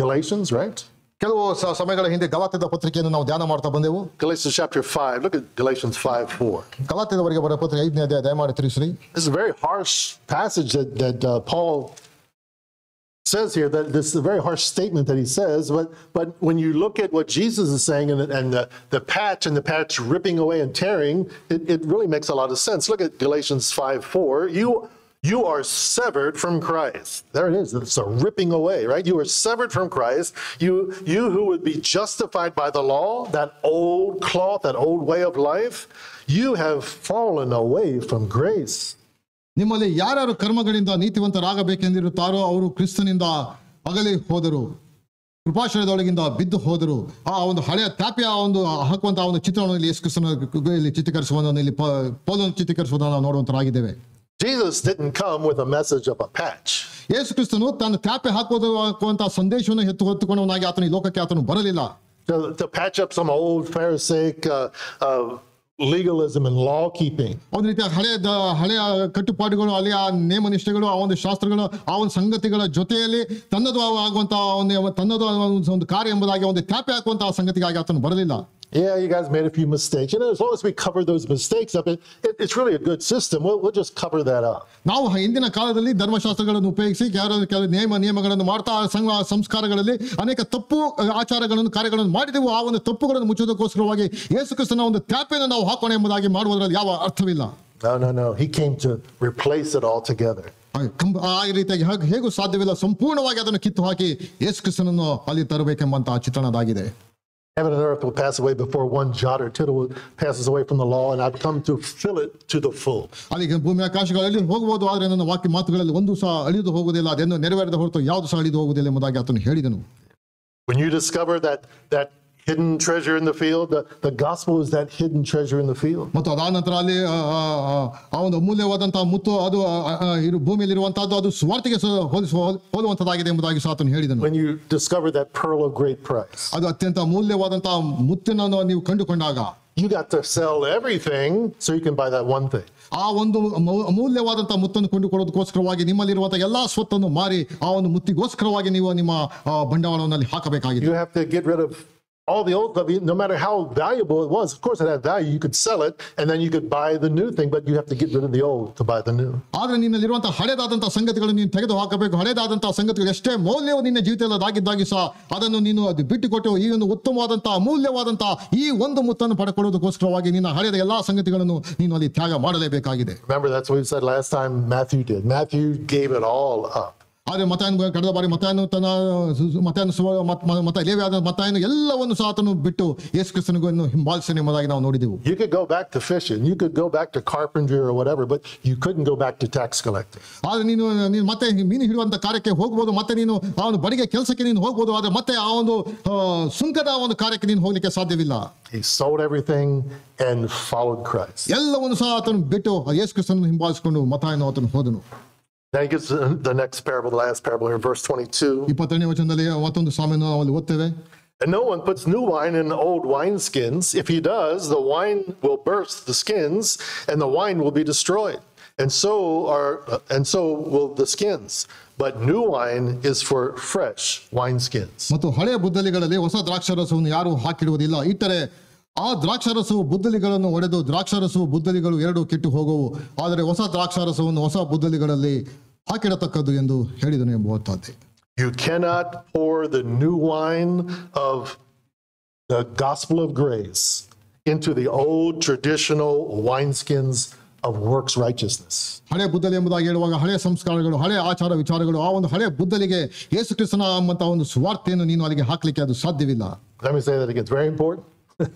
Galatians, right? ಕೆಲವು ಸಮಯಗಳ ಹಿಂದೆ ಗಲಾತ್ಯದ ಪತ್ರಿಕೆಯನ್ನು ನಾವು ಧ್ಯಾನ ಮಾಡ್ತಾ ಬಂದೆವು. Galatians chapter 5. Look at Galatians 5:4. ಗಲಾತ್ಯದವರೆಗೆ ಬರೋ ಪತ್ರಿಕೆ 5ನೇ ಅಧ್ಯಾಯ ದಯಮಾಡಿ ತಿಳಿಸ್ರಿ. This is a very harsh passage that Paul says here. That this is a very harsh statement that he says. But when you look at what Jesus is saying and the patch ripping away and tearing, it really makes a lot of sense. Look at Galatians 5:4. You are severed from Christ. There it is. It's a ripping away, right? You are severed from Christ. You who would be justified by the law, that old cloth, that old way of life, you have fallen away from grace. ನಿಮ್ಮಲ್ಲಿ ಯಾರ್ಯಾರು ಕರ್ಮಗಳಿಂದ ನೀತಿವಂತರಾಗಬೇಕೆಂದಿರುತ್ತಾರೋ ಅವರು ಕ್ರಿಸ್ತನಿಂದ ಅಗಲಿ ಹೋದರು, ಕೃಪಾಶ್ರಯದೊಳಗಿಂದ ಬಿದ್ದು ಹೋದರು. ಆ ಒಂದು ಹಳೆಯ ತ್ಯಾಪೆಯ ಒಂದು ಹಾಕುವಂತಹ ಒಂದು ಚಿತ್ರಣವನ್ನು ಯೇಸು ಕ್ರಿಸ್ತನ ಚಿತ್ರೀಕರಿಸುವುದನ್ನು ಇಲ್ಲಿ ಪೌಲನು ಚಿತ್ರೀಕರಿಸುವುದನ್ನು ನಾವು ನೋಡುವಂತರಾಗಿದ್ದೇವೆ. Jesus didn't come with a message of a patch. ಯೇಸು ಕ್ರಿಸ್ತನು ತನ್ನ ತ್ಯಾಪೆ ಹಾಕುವಂತಹ ಸಂದೇಶವನ್ನು ಹೊತ್ತುಕೊಂಡವನಾಗಿ ಆತನ ಈ ಲೋಕಕ್ಕೆ ಆತನು ಬರಲಿಲ್ಲ. To patch up some old Pharisaic legalism and law keeping. ಒಂದು ರೀತಿಯ ಹಳೆಯ ಕಟ್ಟುಪಾಡುಗಳು, ಅಲ್ಲಿಯ ನೇಮ ನಿಷ್ಠೆಗಳು, ಆ ಒಂದು ಶಾಸ್ತ್ರಗಳು, ಆ ಒಂದು ಸಂಗತಿಗಳ ಜೊತೆಯಲ್ಲಿ ತನ್ನದು ಆಗುವಂತಹ ತನ್ನದು ಒಂದು ಕಾರ್ಯ ಎಂಬುದಾಗಿ ಒಂದು ತ್ಯಾಪೆ ಹಾಕುವಂತಹ ಸಂಗತಿಗಾಗಿ ಆತನು ಬರಲಿಲ್ಲ. Yeah, you guys made a few mistakes. As long as we cover those mistakes up, it's really a good system. We'll just cover that up. ನಾವು ಹಿಂದಿನ ಕಾಲದಲ್ಲಿ ಧರ್ಮಶಾಸ್ತ್ರಗಳನ್ನು ಉಪಯೋಗಿಸಿ ಕೆಲವು ನಿಯಮಗಳನ್ನು ಮಾಡ್ತಾ ಸಂಸ್ಕಾರಗಳಲ್ಲಿ ಅನೇಕ ತಪ್ಪು ಆಚಾರಗಳನ್ನು ಕಾರ್ಯಗಳನ್ನು ಮಾಡಿದೆವು. ಆ ಒಂದು ತಪ್ಪುಗಳನ್ನು ಮುಚ್ಚೋದಕ್ಕೋಸ್ಕರವಾಗಿ ಯೇಸು ಕ್ರಿಸ್ತನ ಒಂದು ತ್ಯಾಪೆಯನ್ನು ನಾವು ಹಾಕೋಣ ಎಂಬುದಾಗಿ ಮಾಡುವುದರಲ್ಲಿ ಯಾವ ಅರ್ಥವಿಲ್ಲ. No. He came to replace it altogether. ಆ ರೀತಿಯಾಗಿ ಹೇಗೂ ಸಾಧ್ಯವಿಲ್ಲ. ಸಂಪೂರ್ಣವಾಗಿ ಅದನ್ನು ಕಿತ್ತು ಹಾಕಿ ಯೇಸು ಕ್ರಿಸ್ತನನ್ನು ಅಲ್ಲಿ ತರಬೇಕೆಂಬಂತಹ ಚಿತ್ರಣದಾಗಿದೆ. Heaven and earth will pass away before one jot or tittle passes away from the law, and I've come to fill it to the full. ಅಲ್ಲಿ ಭೂಮಿ ಆಕಾಶಗಳಲ್ಲಿ ಹೋಗಬಹುದು, ಆದರೆ ನನ್ನ ವಾಕ್ಯ ಮಾತುಗಳಲ್ಲಿ ಒಂದು ಸಹ ಅಳಿದು ಹೋಗುವುದಿಲ್ಲ, ಅದನ್ನು ನೆರವೇರದ ಹೊರತು ಯಾವುದು ಸಹ ಅಳಿದು ಹೋಗುವುದಿಲ್ಲ ಎಂಬುದಾಗಿ ಆತನು ಹೇಳಿದನು. When you discover that hidden treasure in the field, the gospel is that hidden treasure in the field. ಮತ್ತು ಅದಾದ ನಂತರ ಅಲ್ಲಿ ಆ ಒಂದು ಅಮೂಲ್ಯವಾದಂತಹ ಮುತ್ತು ಅದು ಭೂಮಿಯಲ್ಲಿ ಇರುವಂತಹದ್ದು ಅದು ಸುವಾರ್ತೆಗೆ ಹೋಲುವಂತದ್ದಾಗಿದೆ ಎಂಬುದಾಗಿ ಸಹ ಆತನು ಹೇಳಿದನು. When you discover that pearl of great price, ಅದು ಅತ್ಯಂತ ಅಮೂಲ್ಯವಾದಂತಹ ಮುತ್ತನ್ನು ನೀವು ಕಂಡುಕೊಂಡಾಗ, you got to sell everything so you can buy that one thing. ಆ ಒಂದು ಅಮೂಲ್ಯವಾದಂತಹ ಮುತ್ತನ್ನು ಕೊಂಡುಕೊಳ್ಳೋದಕ್ಕೋಸ್ಕರವಾಗಿ ನಿಮ್ಮಲ್ಲಿರುವಂತಹ ಎಲ್ಲಾ ಸ್ವತ್ತನ್ನು ಮಾರಿ ಆ ಒಂದು ಮುತ್ತಿಗೋಸ್ಕರವಾಗಿ ನೀವು ನಿಮ್ಮ ಬಂಡವಾಳವನ್ನು ಹಾಕಬೇಕಾಗಿದೆ. You have to get rid of all the old stuff. No matter how valuable it was, of course it had value. You could sell it and then you could buy the new thing, but you have to get rid of the old to buy the new. ಆದ್ರೆ ನಿನ್ನಲ್ಲಿರುವಂತಹ ಹಳೆದಾದಂತಹ ಸಂಗತಿಗಳನ್ನು ನೀನು ತೆಗೆದು ಹಾಕಬೇಕು. ಹಳೆದಾದಂತಹ ಸಂಗತಿಗಳು ಎಷ್ಟೇ ಮೌಲ್ಯವು ನಿನ್ನ ಜೀವಿತದಾಗಿದ್ದಾಗಿ ಸಹ ಅದನ್ನು ನೀನು ಅದು ಬಿಟ್ಟುಕೊಟ್ಟು ಈ ಒಂದು ಉತ್ತಮವಾದಂತಹ ಅಮೂಲ್ಯವಾದಂತಹ ಈ ಒಂದು ಮುತ್ತನ್ನು ಪಡ್ಕೊಳ್ಳೋದಕ್ಕೋಸ್ಕರವಾಗಿ ನಿನ್ನ ಹಳೆದ ಎಲ್ಲಾ ಸಂಗತಿಗಳನ್ನು ನೀನು ಅಲ್ಲಿ ತ್ಯಾಗ ಮಾಡಲೇಬೇಕಾಗಿದೆ. Remember, that's what we said last time Matthew did. Matthew gave it all up. ಆದರೆ ಕಳೆದ ಬಾರಿ ಮತ್ತಾಯನು ಎಲ್ಲವನ್ನು ಸಹ ಆತನು ಬಿಟ್ಟು ಯೇಸು ಕ್ರಿಸ್ತನಿಗೂ ಹಿಂಬಾಲಿಸನೆ ಎಂಬುದಾಗಿ ನಾವು ನೋಡಿದೆವು. You could go back to fishing, you could go back to carpentry or whatever, but you couldn't go back to tax collecting. ಆದರೆ ನೀನು ಮತ್ತೆ ಮೀನು ಹಿಡಿಯುವಂತ ಕಾರ್ಯಕ್ಕೆ ಹೋಗ್ಬೋದು, ಮತ್ತೆ ನೀನು ಆ ಒಂದು ಬಡಿಗೆ ಕೆಲಸಕ್ಕೆ ನೀನು ಹೋಗ್ಬೋದು, ಆದರೆ ಮತ್ತೆ ಆ ಒಂದು ಸುಂಕದ ಒಂದು ಕಾರ್ಯಕ್ಕೆ ನೀನು ಹೋಗ್ಲಿಕ್ಕೆ ಸಾಧ್ಯವಿಲ್ಲ. He sold everything and followed Christ. ಎಲ್ಲವನ್ನು ಸಹ ಆತನು ಬಿಟ್ಟು ಯೇಸು ಕ್ರಿಸ್ತನನ್ನು ಹಿಂಬಾಲಿಸಿಕೊಂಡು ಮತ್ತಾಯನು ಆತನು ಹೋದನು. Then he gets the next parable, the last parable here, verse 22. 22ನೇ ವಚನದಲ್ಲಿ ಮತ್ತೊಂದು ಸಾಮೆಯನ್ನು ನಾವು ಓದ್ತೇವೆ. And no one puts new wine in old wineskins. If he does, the wine will burst the skins, and the wine will be destroyed. And so will the skins. But new wine is for fresh wineskins. ಮತ್ತು ಹಳೆಯ ಬುದ್ದಲಿಗಳಲ್ಲಿ ಹೊಸ ದ್ರಾಕ್ಷಾರಸವನ್ನು ಯಾರು ಹಾಕಿಡುವುದಿಲ್ಲ. ಇಟ್ಟರೆ ಆ ದ್ರಾಕ್ಷಾರಸವು ಬುದ್ದಲಿಗಳನ್ನು ಒಡೆದು ದ್ರಾಕ್ಷಾರಸವು ಬುದ್ದಲಿಗಳು ಎರಡು ಕೆಟ್ಟು ಹೋಗುವು. ಆದರೆ ಹೊಸ ದ್ರಾಕ್ಷಾರಸವನ್ನು ಹೊಸ ಬುದ್ದಲಿಗಳಲ್ಲಿ ಹಾಕಿಡತಕ್ಕದ್ದು ಎಂದು ಹೇಳಿದನು ಎಂಬುವಂತಹದ್ದೇ. You cannot pour the new wine of the gospel of grace into the old traditional wineskins of works righteousness. ಹಳೆ ಬುದ್ದಲಿ ಎಂಬುದಾಗಿ ಹೇಳುವಾಗ ಹಳೆಯ ಸಂಸ್ಕಾರಗಳು, ಹಳೆಯ ಆಚಾರ ವಿಚಾರಗಳು, ಆ ಒಂದು ಹಳೆಯ ಬುದ್ದಲಿಗೆ ಯೇಸು ಕ್ರಿಸ್ತನ ಎಂಬಂತಹ ಒಂದು ಸುವಾರ್ತೆಯನ್ನು ನೀನು ಅಲ್ಲಿಗೆ ಹಾಕಲಿಕ್ಕೆ ಅದು ಸಾಧ್ಯವಿಲ್ಲ. Let me say that again. It's very important.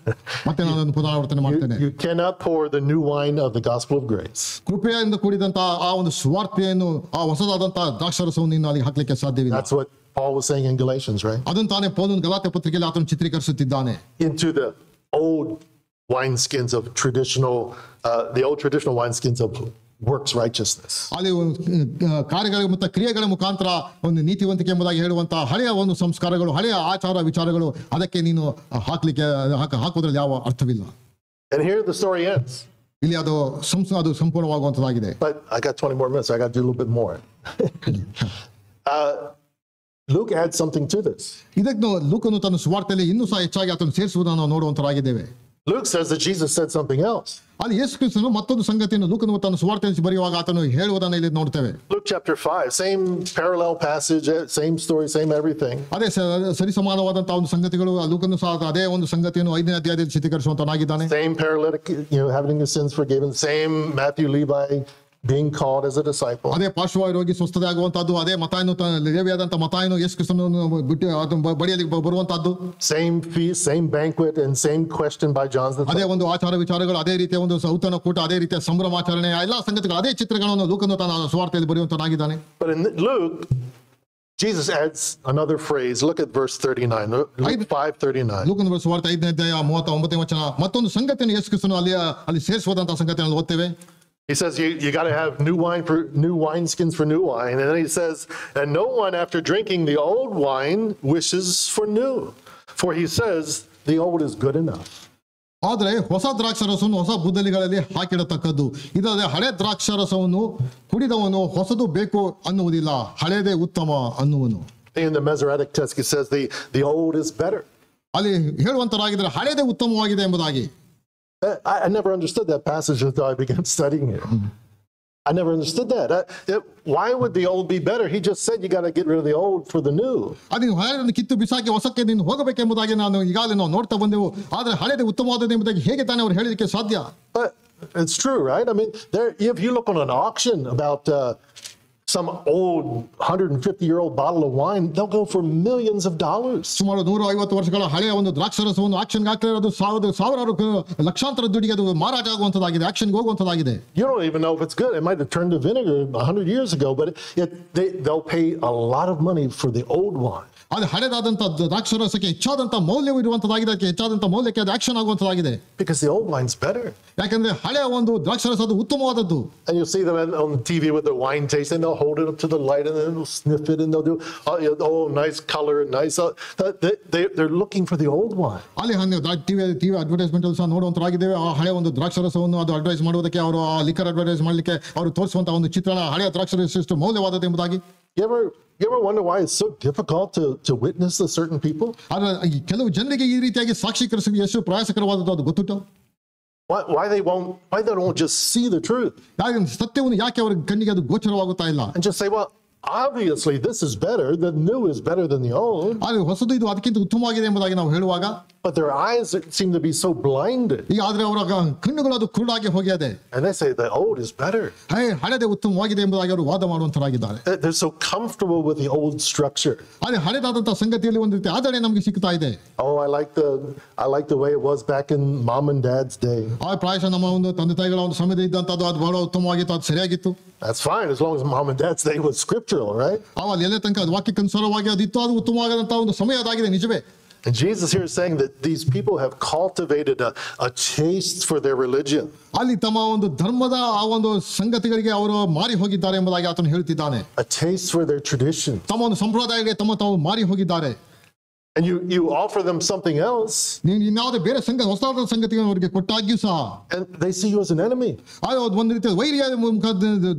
ಮತ್ತೆ ನಾನು ಪುನರಾವರ್ತನೆ ಮಾಡ್ತೇನೆ. You cannot pour the new wine of the gospel of grace. ಕೃಪೆಯಿಂದ ಕೂಡಿದಂತಹ ಆ ಒಂದು ಸುವಾರ್ತೆಯನ್ನು, ಆ ಹೊಸದಾದಂತಹ ದ್ರಾಕ್ಷಾರಸವನ್ನು ನೀನು ಅಲ್ಲಿ ಹಾಕಲಿಕ್ಕೆ ಸಾಧ್ಯವಿಲ್ಲ. That's what Paul was saying in Galatians, right? ಅದನ್ನು ತಾನೇ ಪೌಲನು ಗಲಾತ್ಯ ಪತ್ರಿಕೆಯಲ್ಲಿ ಆತನು ಚಿತ್ರೀಕರಿಸುತ್ತಿದ್ದಾನೆ. Into the old wineskins of the old traditional wineskins of works righteousness. ಅಲ್ಲಿ ಕಾರ್ಯಗಳ ಮತ್ತು ಕ್ರಿಯೆಗಳ ಮುಖಾಂತರ ಒಂದು ನೀತಿವಂತಿಕೆ ಎಂಬುದಾಗಿ ಹೇಳುವಂತಹ ಹಳೆಯ ಒಂದು ಸಂಸ್ಕಾರಗಳು, ಹಳೆಯ ಆಚಾರ ವಿಚಾರಗಳು, ಅದಕ್ಕೆ ನೀನು ಹಾಕೋದ್ರಲ್ಲಿ ಯಾವ ಅರ್ಥವಿಲ್ಲ. And here the story ends. ಇಲ್ಲಿ ಅದು ಸಂಪೂರ್ಣವಾಗುವಂತದ್ದಾಗಿದೆ. But I got 20 more minutes, so I got to do a little bit more. Luke adds something to this. ಇದಕ್ಕೆ ಲೂಕನು ತನ್ನ ಸುವಾರ್ತೆಯಲ್ಲಿ ಇನ್ನೂ ಸಹ ಹೆಚ್ಚಾಗಿ ಅದನ್ನು ಸೇರಿಸುವುದನ್ನು ನಾವು ನೋಡುವಂತರಾಗಿದ್ದೇವೆ. Luke says that Jesus said something else. ಅಲ್ಲಿ ಯೇಸು ಕ್ರಿಸ್ತನು ಮತ್ತೊಂದು ಸಂಗತಿಯನ್ನು ಲೂಕನು ತನ್ನ ಸುವಾರ್ತೆಯಲ್ಲಿ ಬರೆಯುವಾಗ ಆತನು ಹೇಳುವುದನ್ನು ಇಲ್ಲಿ ನೋಡ್ತೇವೆ. Luke chapter 5, same parallel passage, same story, same everything. ಅದೇ ಸರಿ ಸಮಾನವಾದಂತಹ ಒಂದು ಸಂಗತಿಗಳು. ಲೂಕನು ಸಹ ಅದೇ ಒಂದು ಸಂಗತಿಯನ್ನು 5ನೇ ಅಧ್ಯಾಯದಲ್ಲಿ ಚಿತ್ರೀಕರಿಸುವಂತನಾಗಿದ್ದಾನೆ. Same paralytic, having his sins forgiven. Same Matthew, Levi being called as a disciple. ಅದೇ ಪಾರ್ಶ್ವವಾಯು ರೋಗಿ ಸ್ವಸ್ಥತೆ ಆಗುವಂತದ್ದು. ಅದೇ ಮತ್ತಾಯನು ಲೇವಿಯಾದಂತ ಮತ್ತಾಯನು ಯೇಸು ಕ್ರಿಸ್ತನನ್ನು ಬಿಟ್ಟು ಬಳಿಯಲ್ಲಿ ಬರುವಂತದ್ದು. Same feast, same banquet, and same question by John the Baptist. ಅದೇ ಒಂದು ಆಚಾರ ವಿಚಾರಗಳು, ಅದೇ ರೀತಿಯ ಒಂದು ಔತಣ ಕೂಟ, ಅದೇ ರೀತಿಯ ಸಂಭ್ರಮಾಚರಣೆ, ಎಲ್ಲಾ ಸಂಗತಿಗಳು, ಅದೇ ಚಿತ್ರಗಳನ್ನು ಲೂಕನು ತನ್ನ ಸುವಾರ್ತೆಯಲ್ಲಿ ಬರೆಯುವಂತನಾಗಿದ್ದಾನೆ. But in Luke, Jesus adds another phrase. Look at verse 39. Luke 5:39. ಲೂಕನ ಸುವಾರ್ತೆ 5ನೇ ಅಧ್ಯಾಯ 39ನೇ ವಚನ. ಮತ್ತೊಂದು ಸಂಗತಿಯನ್ನು ಯೇಸು ಕ್ರಿಸ್ತನು ಅಲ್ಲಿ ಸೇರಿಸುವಂತಹ ಸಂಗತಿಯನ್ನು ಓದ್ತೇವೆ. He says you got to have new wineskins for new wine. And then he says, and no one after drinking the old wine wishes for new. For he says, the old is good enough. ಆದರೆ ಹೊಸ ದ್ರಾಕ್ಷಾರಸವನ್ನು ಹೊಸ ಬುದ್ದಲಿಗಳಲ್ಲಿ ಹಾಕಿಡತಕ್ಕದ್ದು. ಇದಲ್ಲದೆ ಹಳೆ ದ್ರಾಕ್ಷಾರಸವನ್ನು ಕುಡಿದವನು ಹೊಸದು ಬೇಕು ಅನ್ನುವುದಿಲ್ಲ, ಹಳೆಯದೇ ಉತ್ತಮ ಅನ್ನುವನು. In the Masoretic text, it says the old is better. ಅಲ್ಲಿ ಹೇಳುವಂತರಾಗಿದ್ರೆ ಹಳೆಯದೇ ಉತ್ತಮವಾಗಿದೆ ಎಂಬುದಾಗಿ. I never understood that passage until I began studying it. I never understood that. Why would the old be better? He just said you got to get rid of the old for the new. ಅದು ಹಳೆಯನ್ನು ಕಿತ್ತು ಬಿಸಾಕಿ ಹೊಸಕ್ಕೆ ನೀನು ಹೋಗಬೇಕೆಂಬುದಾಗಿ ನಾವು ಈಗಾಗಲೇ ನಾವು ನೋಡ್ತಾ ಬಂದೆವು. ಆದರೆ ಹಳೆಯದೇ ಉತ್ತಮವಾದದ್ದು ಎಂಬುದಾಗಿ ಹೇಗೆ ತಾನೇ ಅವರು ಹೇಳಲಿಕ್ಕೆ ಸಾಧ್ಯ? But it's true, right? I mean, if you look on an auction about some old 150-year-old bottle of wine, they'll go for millions of dollars. ಸುಮಾರು 150 ವರ್ಷಗಳ ಹಳೆಯ ಒಂದು ದ್ರಾಕ್ಷಾರಸವನ್ನು ಆಕ್ಷನ್ಗೆ ಹಾಕಿರೋದು ಸಾವಿರಾರು ಲಕ್ಷಾಂತರ ದುಡ್ಡಿಗೆ ಅದು ಮಾರಾಟ ಆಗುವಂತದ್ದಾಗಿದೆ, ಆಕ್ಷನ್ಗೆ ಹೋಗುವಂತದ್ದಾಗಿದೆ. You don't even know if it's good. It might have turned to vinegar 100 years ago, but they'll pay a lot of money for the old wine. ಅದು ಹಳೆದಾದಂತ ದ್ರಾಕ್ಷಾರಸಕ್ಕೆ ಹೆಚ್ಚಾದಂತ ಮೌಲ್ಯವು ಇರುವಂತದ್ದಾಗಿದೆ, ಅದಕ್ಕೆ ಹೆಚ್ಚಾದಂತ ಮೌಲ್ಯಕ್ಕೆ ಅದು action ಆಗುವಂತದ್ದಾಗಿದೆ. Because the old wine's better. ಯಾಕಂದ್ರೆ ಹಳೆಯ ಒಂದು ದ್ರಾಕ್ಷಾರಸ ಅದು ಉತ್ತಮವಾದದ್ದು. And you'll see them on the TV with the wine tasting. They'll hold it up to the light and then they'll sniff it and they'll do, oh, nice color, nice. They're looking for the old wine. ಅಲ್ಲಿ TV advertisement ಸಹ ನೋಡುವಂತರಾಗಿದ್ದೇವೆ. ಆ ಹಳೆಯ ಒಂದು ದ್ರಾಕ್ಷಾರಸವನ್ನು ಅದು advertise ಮಾಡುವುದಕ್ಕೆ ಅವರು ಆ ಲಿಕ್ಕರ್ ಅಡ್ವರ್ಟೈಸ್ ಮಾಡಲಿಕ್ಕೆ ಅವರು ತೋರಿಸುವಂತಹ ಒಂದು ಚಿತ್ರಣ ಹಳೆಯ ದ್ರಾಕ್ಷಾರಸ ಎಷ್ಟು ಮೌಲ್ಯವಾದದ್ದು ಎಂಬುದಾಗಿ. You ever wonder why it's so difficult to witness to certain people? ಆದರೆ ಕೆಲವು ಜನರಿಗೆ ಈ ರೀತಿಯಾಗಿ ಸಾಕ್ಷೀಕರಿಸಲು ಎಷ್ಟು ಪ್ರಯಾಸಕರವಾದದ್ದು ಅದು ಗೊತ್ತುಂಟು? Why they don't just see the truth? ಸತ್ಯವನ್ನು ಯಾಕೆ ಅವರ ಕಣ್ಣಿಗೆ ಅದು ಗೋಚರವಾಗುತ್ತಾ ಇಲ್ಲ? And just say, well, obviously this is better. The new is better than the old. ಆದರೆ ಹೊಸದು ಇದು ಅದಕ್ಕಿಂತ ಉತ್ತಮವಾಗಿದೆ ಎಂಬುದಾಗಿ ನಾವು ಹೇಳುವಾಗ, but their eyes seem to be so blinded. ಈಗ ಆದರೆ ಅವರ ಕಣ್ಣುಗಳು ಅದು ಕುರುಡಾಗಿ ಹೋಗಿದೆ. And they say the old is better. ಹಳೆದೇ ಉತ್ತಮವಾಗಿದೆ ಎಂಬುದಾಗಿ ಅವರು ವಾದ ಮಾಡುವಂತರಾಗಿದ್ದಾರೆ. They're so comfortable with the old structure. ಆದರೆ ಹಳೆದಾದಂತಹ ಸಂಗತಿಯಲ್ಲಿ ಒಂದು ರೀತಿ ಆದರಣೆ ನಮಗೆ ಸಿಗ್ತಾ ಇದೆ. Oh, I like the way it was back in mom and dad's day. ಆ ಪ್ರಾಯಶಃ ನಮ್ಮ ಒಂದು ತಂದೆ ತಾಯಿಗಳ ಒಂದು ಸಮಯದಲ್ಲಿ ಇದ್ದಂತದ್ದು ಅದು ಬಹಳ ಉತ್ತಮವಾಗಿತ್ತು, ಅದು ಸರಿಯಾಗಿತ್ತು. That's fine as long as mom and dad's day was scriptural, right? ಅವಲ್ಲಿ ಎಲ್ಲ ತನಕ ಅದು ವಾಕ್ಯಕ್ಕನುಸಾರವಾಗಿ ಅದಿತ್ತು, ಅದು ಉತ್ತಮವಾದಂತಹ ಒಂದು ಸಮಯ ಅದಾಗಿದೆ, ನಿಜವೇ. And Jesus here is saying that these people have cultivated a taste for their religion. ಅಲ್ಲಿ ತಮ್ಮ ಒಂದು ಧರ್ಮದ ಆ ಒಂದು ಸಂಗತಿಗಳಿಗೆ ಅವರು ಮಾರಿ ಹೋಗಿದ್ದಾರೆ ಎಂಬುದಾಗಿ ಆತನು ಹೇಳ್ತಿದ್ದಾನೆ. A taste for their tradition. ತಮ್ಮ ಒಂದು ಸಂಪ್ರದಾಯಗಳಿಗೆ ತಾವು ಮಾರಿ ಹೋಗಿದ್ದಾರೆ. And you offer them something else. ನೀನು ಇನ್ನಾವುದೇ ಬೇರೆ ಹೊಸದಾದ ಸಂಗತಿಗಳನ್ನು ಅವರಿಗೆ ಕೊಟ್ಟಾಗ್ಯೂ ಸಹ, and they see you as an enemy. ಒಂದು ರೀತಿಯ ವೈರಿಯ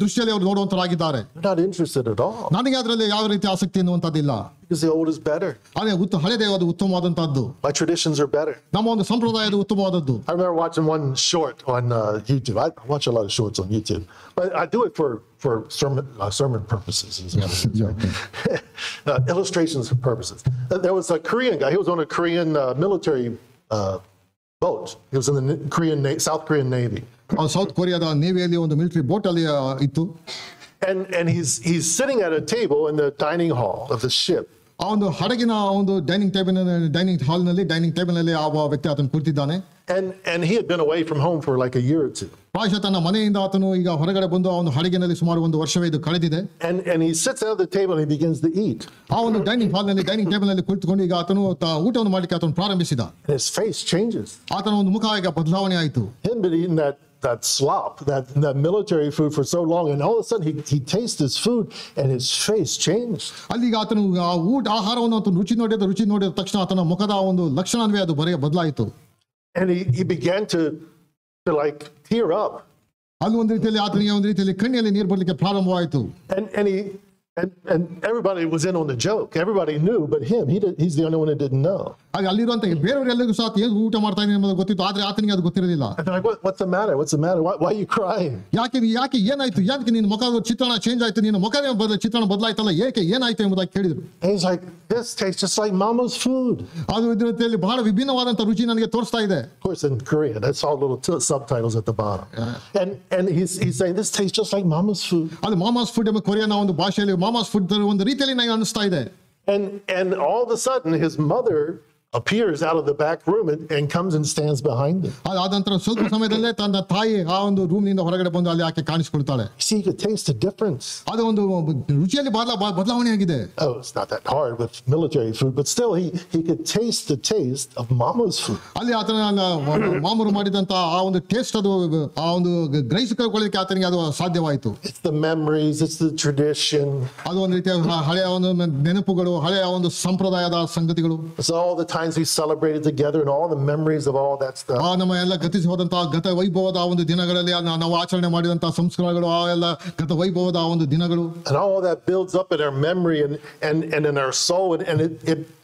ದೃಷ್ಟಿಯಲ್ಲಿ ಅವರು ನೋಡುವಂತರಾಗಿದ್ದಾರೆ. They're not interested at all. ನನಗೆ ಅದರಲ್ಲಿ ಯಾವ ರೀತಿ ಆಸಕ್ತಿ ಎನ್ನುವಂತದ್ದಿಲ್ಲ. Because the old is better. ಅದೇ ಹಳೆದೇ ಅದು ಉತ್ತಮವಾದಂತಹದ್ದು. My traditions are better. ನಮ್ಮ ಒಂದು ಸಂಪ್ರದಾಯದ ಉತ್ತಮವಾದದ್ದು. I remember watching one short on YouTube. I watch a lot of shorts on YouTube, but I do it for sermon purposes. Illustrations purposes. There was a Korean guy. He was on a Korean military boat. He was in the South Korean Navy. South ಕೊರಿಯಾದ ನೇವಿಯಲ್ಲಿ ಒಂದು military boat ಅಲ್ಲಿ ಇತ್ತು. And he's sitting at a table in the dining hall of the ship. ಆ ಒಂದು ಹಡಗಿನ ಒಂದು dining table ನಲ್ಲಿ ಆ ವ್ಯಕ್ತಿ ಆತನು ಕೂತಿದ್ದಾನೆ. And he had been away from home for like a year or two. ಪ್ರಾಯಶಃ ತನ್ನ ಮನೆಯಿಂದ ಆತನು ಈಗ ಹೊರಗಡೆ ಬಂದು ಅವನು ಹಡಗಿನಲ್ಲಿ ಸುಮಾರು ಒಂದು ವರ್ಷವೇ ಇದು ಕಳೆದಿದೆ. And he sits at the table and he begins to eat. ಆ ಒಂದು ಡೈನಿಂಗ್ ಟೇಬಲ್ ನಲ್ಲಿ ಕುಳಿತುಕೊಂಡು ಈಗ ಆತನು ಊಟವನ್ನು ಮಾಡಲಿಕ್ಕೆ ಆತನು ಪ್ರಾರಂಭಿಸಿದ. And his face changes. ಆತನ ಒಂದು ಮುಖ ಈಗ ಬದಲಾವಣೆ ಆಯಿತು. Him been eating that slop, that military food for so long, and all of a sudden he tastes his food and his face changed. ಅಲ್ಲಿಗ ಆತನು ಆ ಆಹಾರವನ್ನು ಆತನು ರುಚಿ ನೋಡಿದ ತಕ್ಷಣ ಆತನ ಮುಖದ ಒಂದು ಲಕ್ಷಣವೇ ಅದು ಬದಲಾಯಿತು. And he began to like tear up. ಅಲ್ಲಿ ಒಂದು ರೀತಿಯಲ್ಲಿ ಆತನಿಗೆ ಒಂದು ರೀತಿಯಲ್ಲಿ ಕಣ್ಣಲ್ಲಿ ನೀರು ಬರಲಿಕ್ಕೆ ಪ್ರಾರಂಭವಾಯಿತು. And everybody was in on the joke. Everybody knew, but he's the only one that didn't know. ಹಾಗೆ ಅಲ್ಲಿರುವಂತ ಬೇರೆಯವರೆಲ್ಲರಿಗೂ ಸಹ ಏನು ಊಟ ಮಾಡ್ತಾ ಇದ್ದೀನಿ ಎಂಬುದು ಗೊತ್ತಿತ್ತು, ಆದ್ರೆ ಆತನಿಗೆ ಅದು ಗೊತ್ತಿರಲಿಲ್ಲ. And they're like, what's the matter? Why are you crying? ಯಾಕೆ ಏನಾಯ್ತು? ಯಾಕೆ ನಿನ್ನ ಮುಖದ ಚಿತ್ರಣ ಚೇಂಜ್ ಆಯ್ತು? ನಿನ್ನ ಮುಖದ ಚಿತ್ರಣ ಬದಲಾಯ್ತಲ್ಲ, ಏನಾಯ್ತು ಎಂಬುದಾಗಿ ಕೇಳಿದ್ರು. And he's like, this tastes just like mama's food. ಅದು ಇದ್ರ ರೀತಿಯಲ್ಲಿ ಬಹಳ ವಿಭಿನ್ನವಾದಂತ ರುಚಿ ನನಗೆ ತೋರಿಸ್ತಾ ಇದೆ. Of course in Korean, that's all little subtitles at the bottom. And he's saying this tastes just like mama's food. ಅದು ಮಾಮಾಸ್ ಫುಡ್ ಎಂಬ ಕೊರಿಯನ್ ಒಂದು ಭಾಷೆಯಲ್ಲಿ ಮಾಮಾಸ್ ಫುಡ್ ಒಂದು ರೀತಿಯಲ್ಲಿ ನನಗೆ ಅನಿಸ್ತಾ ಇದೆ. And all of a sudden his mother appears out of the back room and comes and stands behind him. ಆದಂತರ ಸ್ವಲ್ಪ ಸಮಯದಲ್ಲೇ ತನ್ನ ತಾಯಿ ಆ ಒಂದು ರೂಮ್ ನಿಂದ ಹೊರಗಡೆ ಬಂದು ಅಲ್ಲಿ ಆಕೆ ಕಾಣಿಸಿಕೊಳ್ತಾಳೆ. See, you could taste the difference. ಅದು ಒಂದು ರುಚಿಯಲ್ಲಿ ಬದಲಾವಣೆ ಆಗಿದೆ. Oh, it's not that hard with military food, but still he could taste the taste of mama's food. ಅಲ್ಲಿ ಆತನ ಮಾಮರು ಮಾಡಿದಂತ ಆ ಒಂದು ಟೇಸ್ಟ್ ಅದು ಆ ಒಂದು ಗ್ರಹಿಸಿಕೊಳ್ಳಲಿಕ್ಕೆ ಆತನಿಗೆ ಅದು ಸಾಧ್ಯವಾಯಿತು. It's the memories, it's the tradition. ಅದು ಒಂದು ರೀತಿಯ ಹಳೆಯ ಒಂದು ನೆನಪುಗಳು, ಹಳೆಯ ಒಂದು ಸಂಪ್ರದಾಯದ ಸಂಗತಿಗಳು. It's all the times we celebrated together and all the memories of all that stuff. ಆ ನಮ್ಮ ಎಲ್ಲ ಗತಿಸಿ ಹೋದಂತಹ ಗತ ವೈಭವದ ಒಂದು ದಿನಗಳಲ್ಲಿ ನಾವು ಆಚರಣೆ ಮಾಡಿದಂತಹ ಸಂಸ್ಕಾರಗಳು, ಆ ಎಲ್ಲ ಗತ ವೈಭವದ ಒಂದು ದಿನಗಳು, And all that builds up in our memory and in our soul, and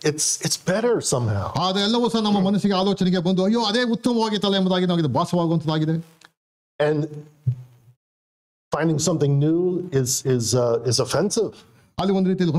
it's better somehow. ಅದೆಲ್ಲವೂ ಸಹ ನಮ್ಮ ಮನಸ್ಸಿಗೆ ಆಲೋಚನೆಗೆ ಬಂದು ಅಯ್ಯೋ ಅದೇ ಉತ್ತಮವಾಗಿತ್ತಲ್ಲ ಎಂಬುದಾಗಿ ನಮಗೆ ಭಾಸವಾಗುವಂತದ್ದಾಗಿದೆ. And finding something new is offensive. ಅಲ್ಲಿ ಒಂದು ರೀತಿಯಲ್ಲಿ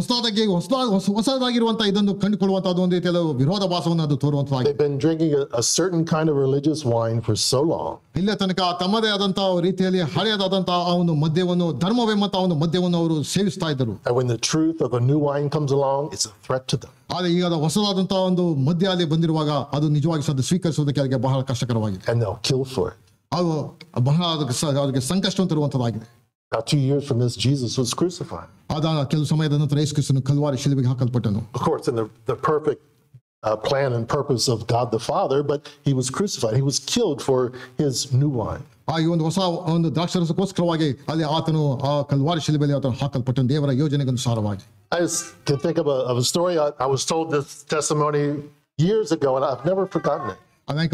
ಹೊಸದಾಗಿರುವಂತಹ ಇದನ್ನು ಕಂಡುಕೊಳ್ಳುವಂತಹದ್ದು ಒಂದು ರೀತಿಯಲ್ಲಿ ವಿರೋಧ ಭಾಸವನ್ನು ಅದು ತೋರುವಂತದ್ದಾಗಿದೆ. They've been drinking a certain kind of religious wine for so long. ಇಲ್ಲೇ ತನಕ ತಮ್ಮದೇ ಆದಂತಹ ರೀತಿಯಲ್ಲಿ ಹಳೆಯದಾದಂತಹ ಆ ಒಂದು ಮದ್ಯವನ್ನು, ಧರ್ಮವೆಂಬಂತಹ ಒಂದು ಮದ್ಯವನ್ನು ಅವರು ಸೇವಿಸ್ತಾ ಇದ್ದರು. And when the truth of a new wine comes along, it's a threat to them. ಆದರೆ ಈಗ ಹೊಸದಾದಂತಹ ಒಂದು ಮದ್ಯ ಅಲ್ಲಿ ಬಂದಿರುವಾಗ ಅದು ನಿಜವಾಗಿ ಸಹ ಸ್ವೀಕರಿಸುವುದಕ್ಕೆ ಅದಕ್ಕೆ ಬಹಳ ಕಷ್ಟಕರವಾಗಿದೆ. And they'll kill for it. ಅದು ಬಹಳ ಅದಕ್ಕೆ ಸಂಕಷ್ಟವನ್ನು ತರುವಂತದ್ದಾಗಿದೆ. About 2 years from this, Jesus was crucified. ಅದಾದ ಕೆಲವು ಸಮಯದ ನಂತರ ಯೇಸು ಕ್ರಿಸ್ತನು ಕಲ್ವಾರಿ ಶಿಲುಬೆಗೆ ಹಾಕಲ್ಪಟ್ಟನು. Of course, in the perfect plan and purpose of God the Father, but he was crucified. He was killed for his new wine. ಈ ಒಂದು ಹೊಸ ಒಂದು ದ್ರಾಕ್ಷಾರಸಕ್ಕೋಸ್ಕರವಾಗಿ ಅಲ್ಲಿ ಆತನು ಆ ಕಲ್ವಾರಿ ಶಿಲುಬೆಯಲ್ಲಿ ಆತನು ಹಾಕಲ್ಪಟ್ಟನು ದೇವರ ಯೋಜನೆಗನುಸಾರವಾಗಿ. I just can think of a story. I was told this testimony years ago, and I've never forgotten it. ಅನೇಕ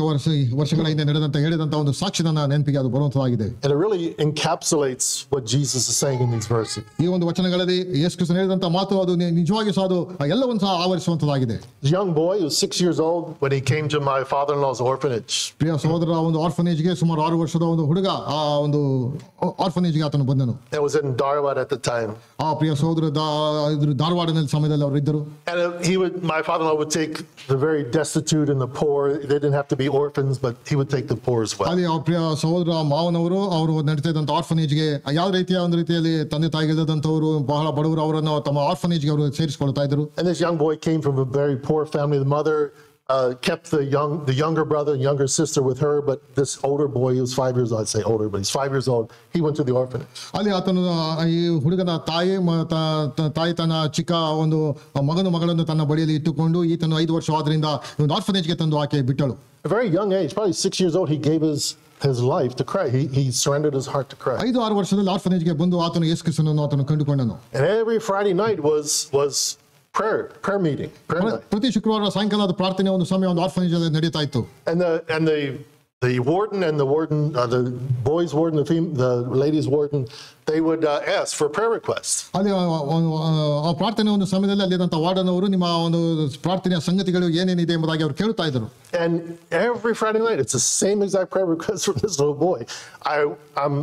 ವರ್ಷಗಳ ಹಿಂದೆ ಹೇಳಿದಂತ ಒಂದು ಸಾಕ್ಷಿ ನನ್ನ ನೆನಪಿಗೆ ಅದು ಬರುವಂತದ್ದಾಗಿದೆ. And it really encapsulates what Jesus is saying in these verses. ಈ ಒಂದು ವಚನಗಳಲ್ಲಿ ಯೇಸು ಕ್ರಿಸ್ತನು ಹೇಳಿದಂತ ಮಾತು ಅದು ನಿಜವಾಗಿ ಸಹ ಅದು ಎಲ್ಲವನ್ನೂ ಸಹ ಆವರಿಸುವಂತದ್ದಾಗಿದೆ. This young boy who was 6 years old when he came to my father-in-law's orphanage. ಪ್ರಿಯ ಸಹೋದರ ಒಂದು ಆರ್ಫನೇಜ್ಗೆ ಸುಮಾರು 6 ವರ್ಷದ ಒಂದು ಹುಡುಗ ಆ ಒಂದು ಆರ್ಫನೇಜ್ಗೆ ಆತನು ಬಂದನು. It was in Dharwad at the time. ಆ ಪ್ರಿಯ ಸಹೋದರ ಧಾರವಾಡನಲ್ಲಿ ಸಮಯದಲ್ಲಿ ಅವರು ಇದ್ದರು. And my father-in-law would take the very destitute and the poor. They didn't have to be orphans, but he would take the poor as well. ಅಲ್ಲಿ ಪ್ರಿಯ ಸಹೋದರ ಮಾವನವರು ಅವರು ನಡೀತಿದ್ದಂತ ಆರ್ಫನೇಜ್ಗೆ ಯಾವ ರೀತಿಯ ಒಂದು ರೀತಿಯಲ್ಲಿ ತಂದೆ ತಾಯಿಗಳಿದ್ದಂಥವರು ಬಹಳ ಬಡವರು ಅವರನ್ನು ತಮ್ಮ ಆರ್ಫನೇಜ್ಗೆ ಅವರು ಸೇರಿಸಿಕೊಳ್ತಾ ಇದ್ರು. And this young boy came from a very poor family. The mother kept the younger brother and younger sister with her, but this older boy, he was 5 years old. I'd say older, but he's 5 years old. He went to the orphanage. ಅಲ್ಲಿ ಆತನು ಈ ಹುಡುಗನ ತಾಯಿ ತನ್ನ ಚಿಕ್ಕ ಒಂದು ಮಗಳನ್ನು ತನ್ನ ಬಳಿಯಲ್ಲಿ ಇಟ್ಟುಕೊಂಡು ಈತನು 5 ವರ್ಷವಾದ್ರಿಂದ ಒಂದು ಆರ್ಫನೇಜ್ಗೆ ತಂದು ಆಕೆ ಬಿಟ್ಟಳು. At a very young age, probably 6 years old, he gave his life to Christ. He surrendered his heart to Christ. 5-6 ವರ್ಷದಲ್ಲಿ ಆರ್ಫನೇಜ್ಗೆ ಬಂದು ಆತನು ಯೇಸು ಕ್ರಿಸ್ತನನ್ನು ಆತನು ಕಂಡುಕೊಂಡನು. And every Friday night was prayer meeting. ಪ್ರತಿ ಶುಕ್ರವಾರ ಸಾಯಂಕಾಲ ಅದು ಪ್ರಾರ್ಥನೆ ಒಂದು ಸಮಯ ಒಂದು ಆರ್ಫನೇಜ್ ಅಲ್ಲಿ ನಡೀತಾ ಇತ್ತು. And the warden and the boys warden, the ladies warden, they would ask for prayer requests. ಅಲ್ಲಿ ಆ ಪ್ರಾರ್ಥನೆ ಒಂದು ಸಮಯದಲ್ಲಿ ಅಲ್ಲಿದ್ದಂತ ವಾರ್ಡನ್ ಅವರು ನಿಮ್ಮ ಒಂದು ಪ್ರಾರ್ಥನೆಯ ಸಂಗತಿಗಳು ಏನೇನಿದೆ ಎಂಬುದಾಗಿ ಅವರು ಕೇಳ್ತಾ ಇದ್ರು. And every Friday night, it's the same exact prayer request from this little boy. I'm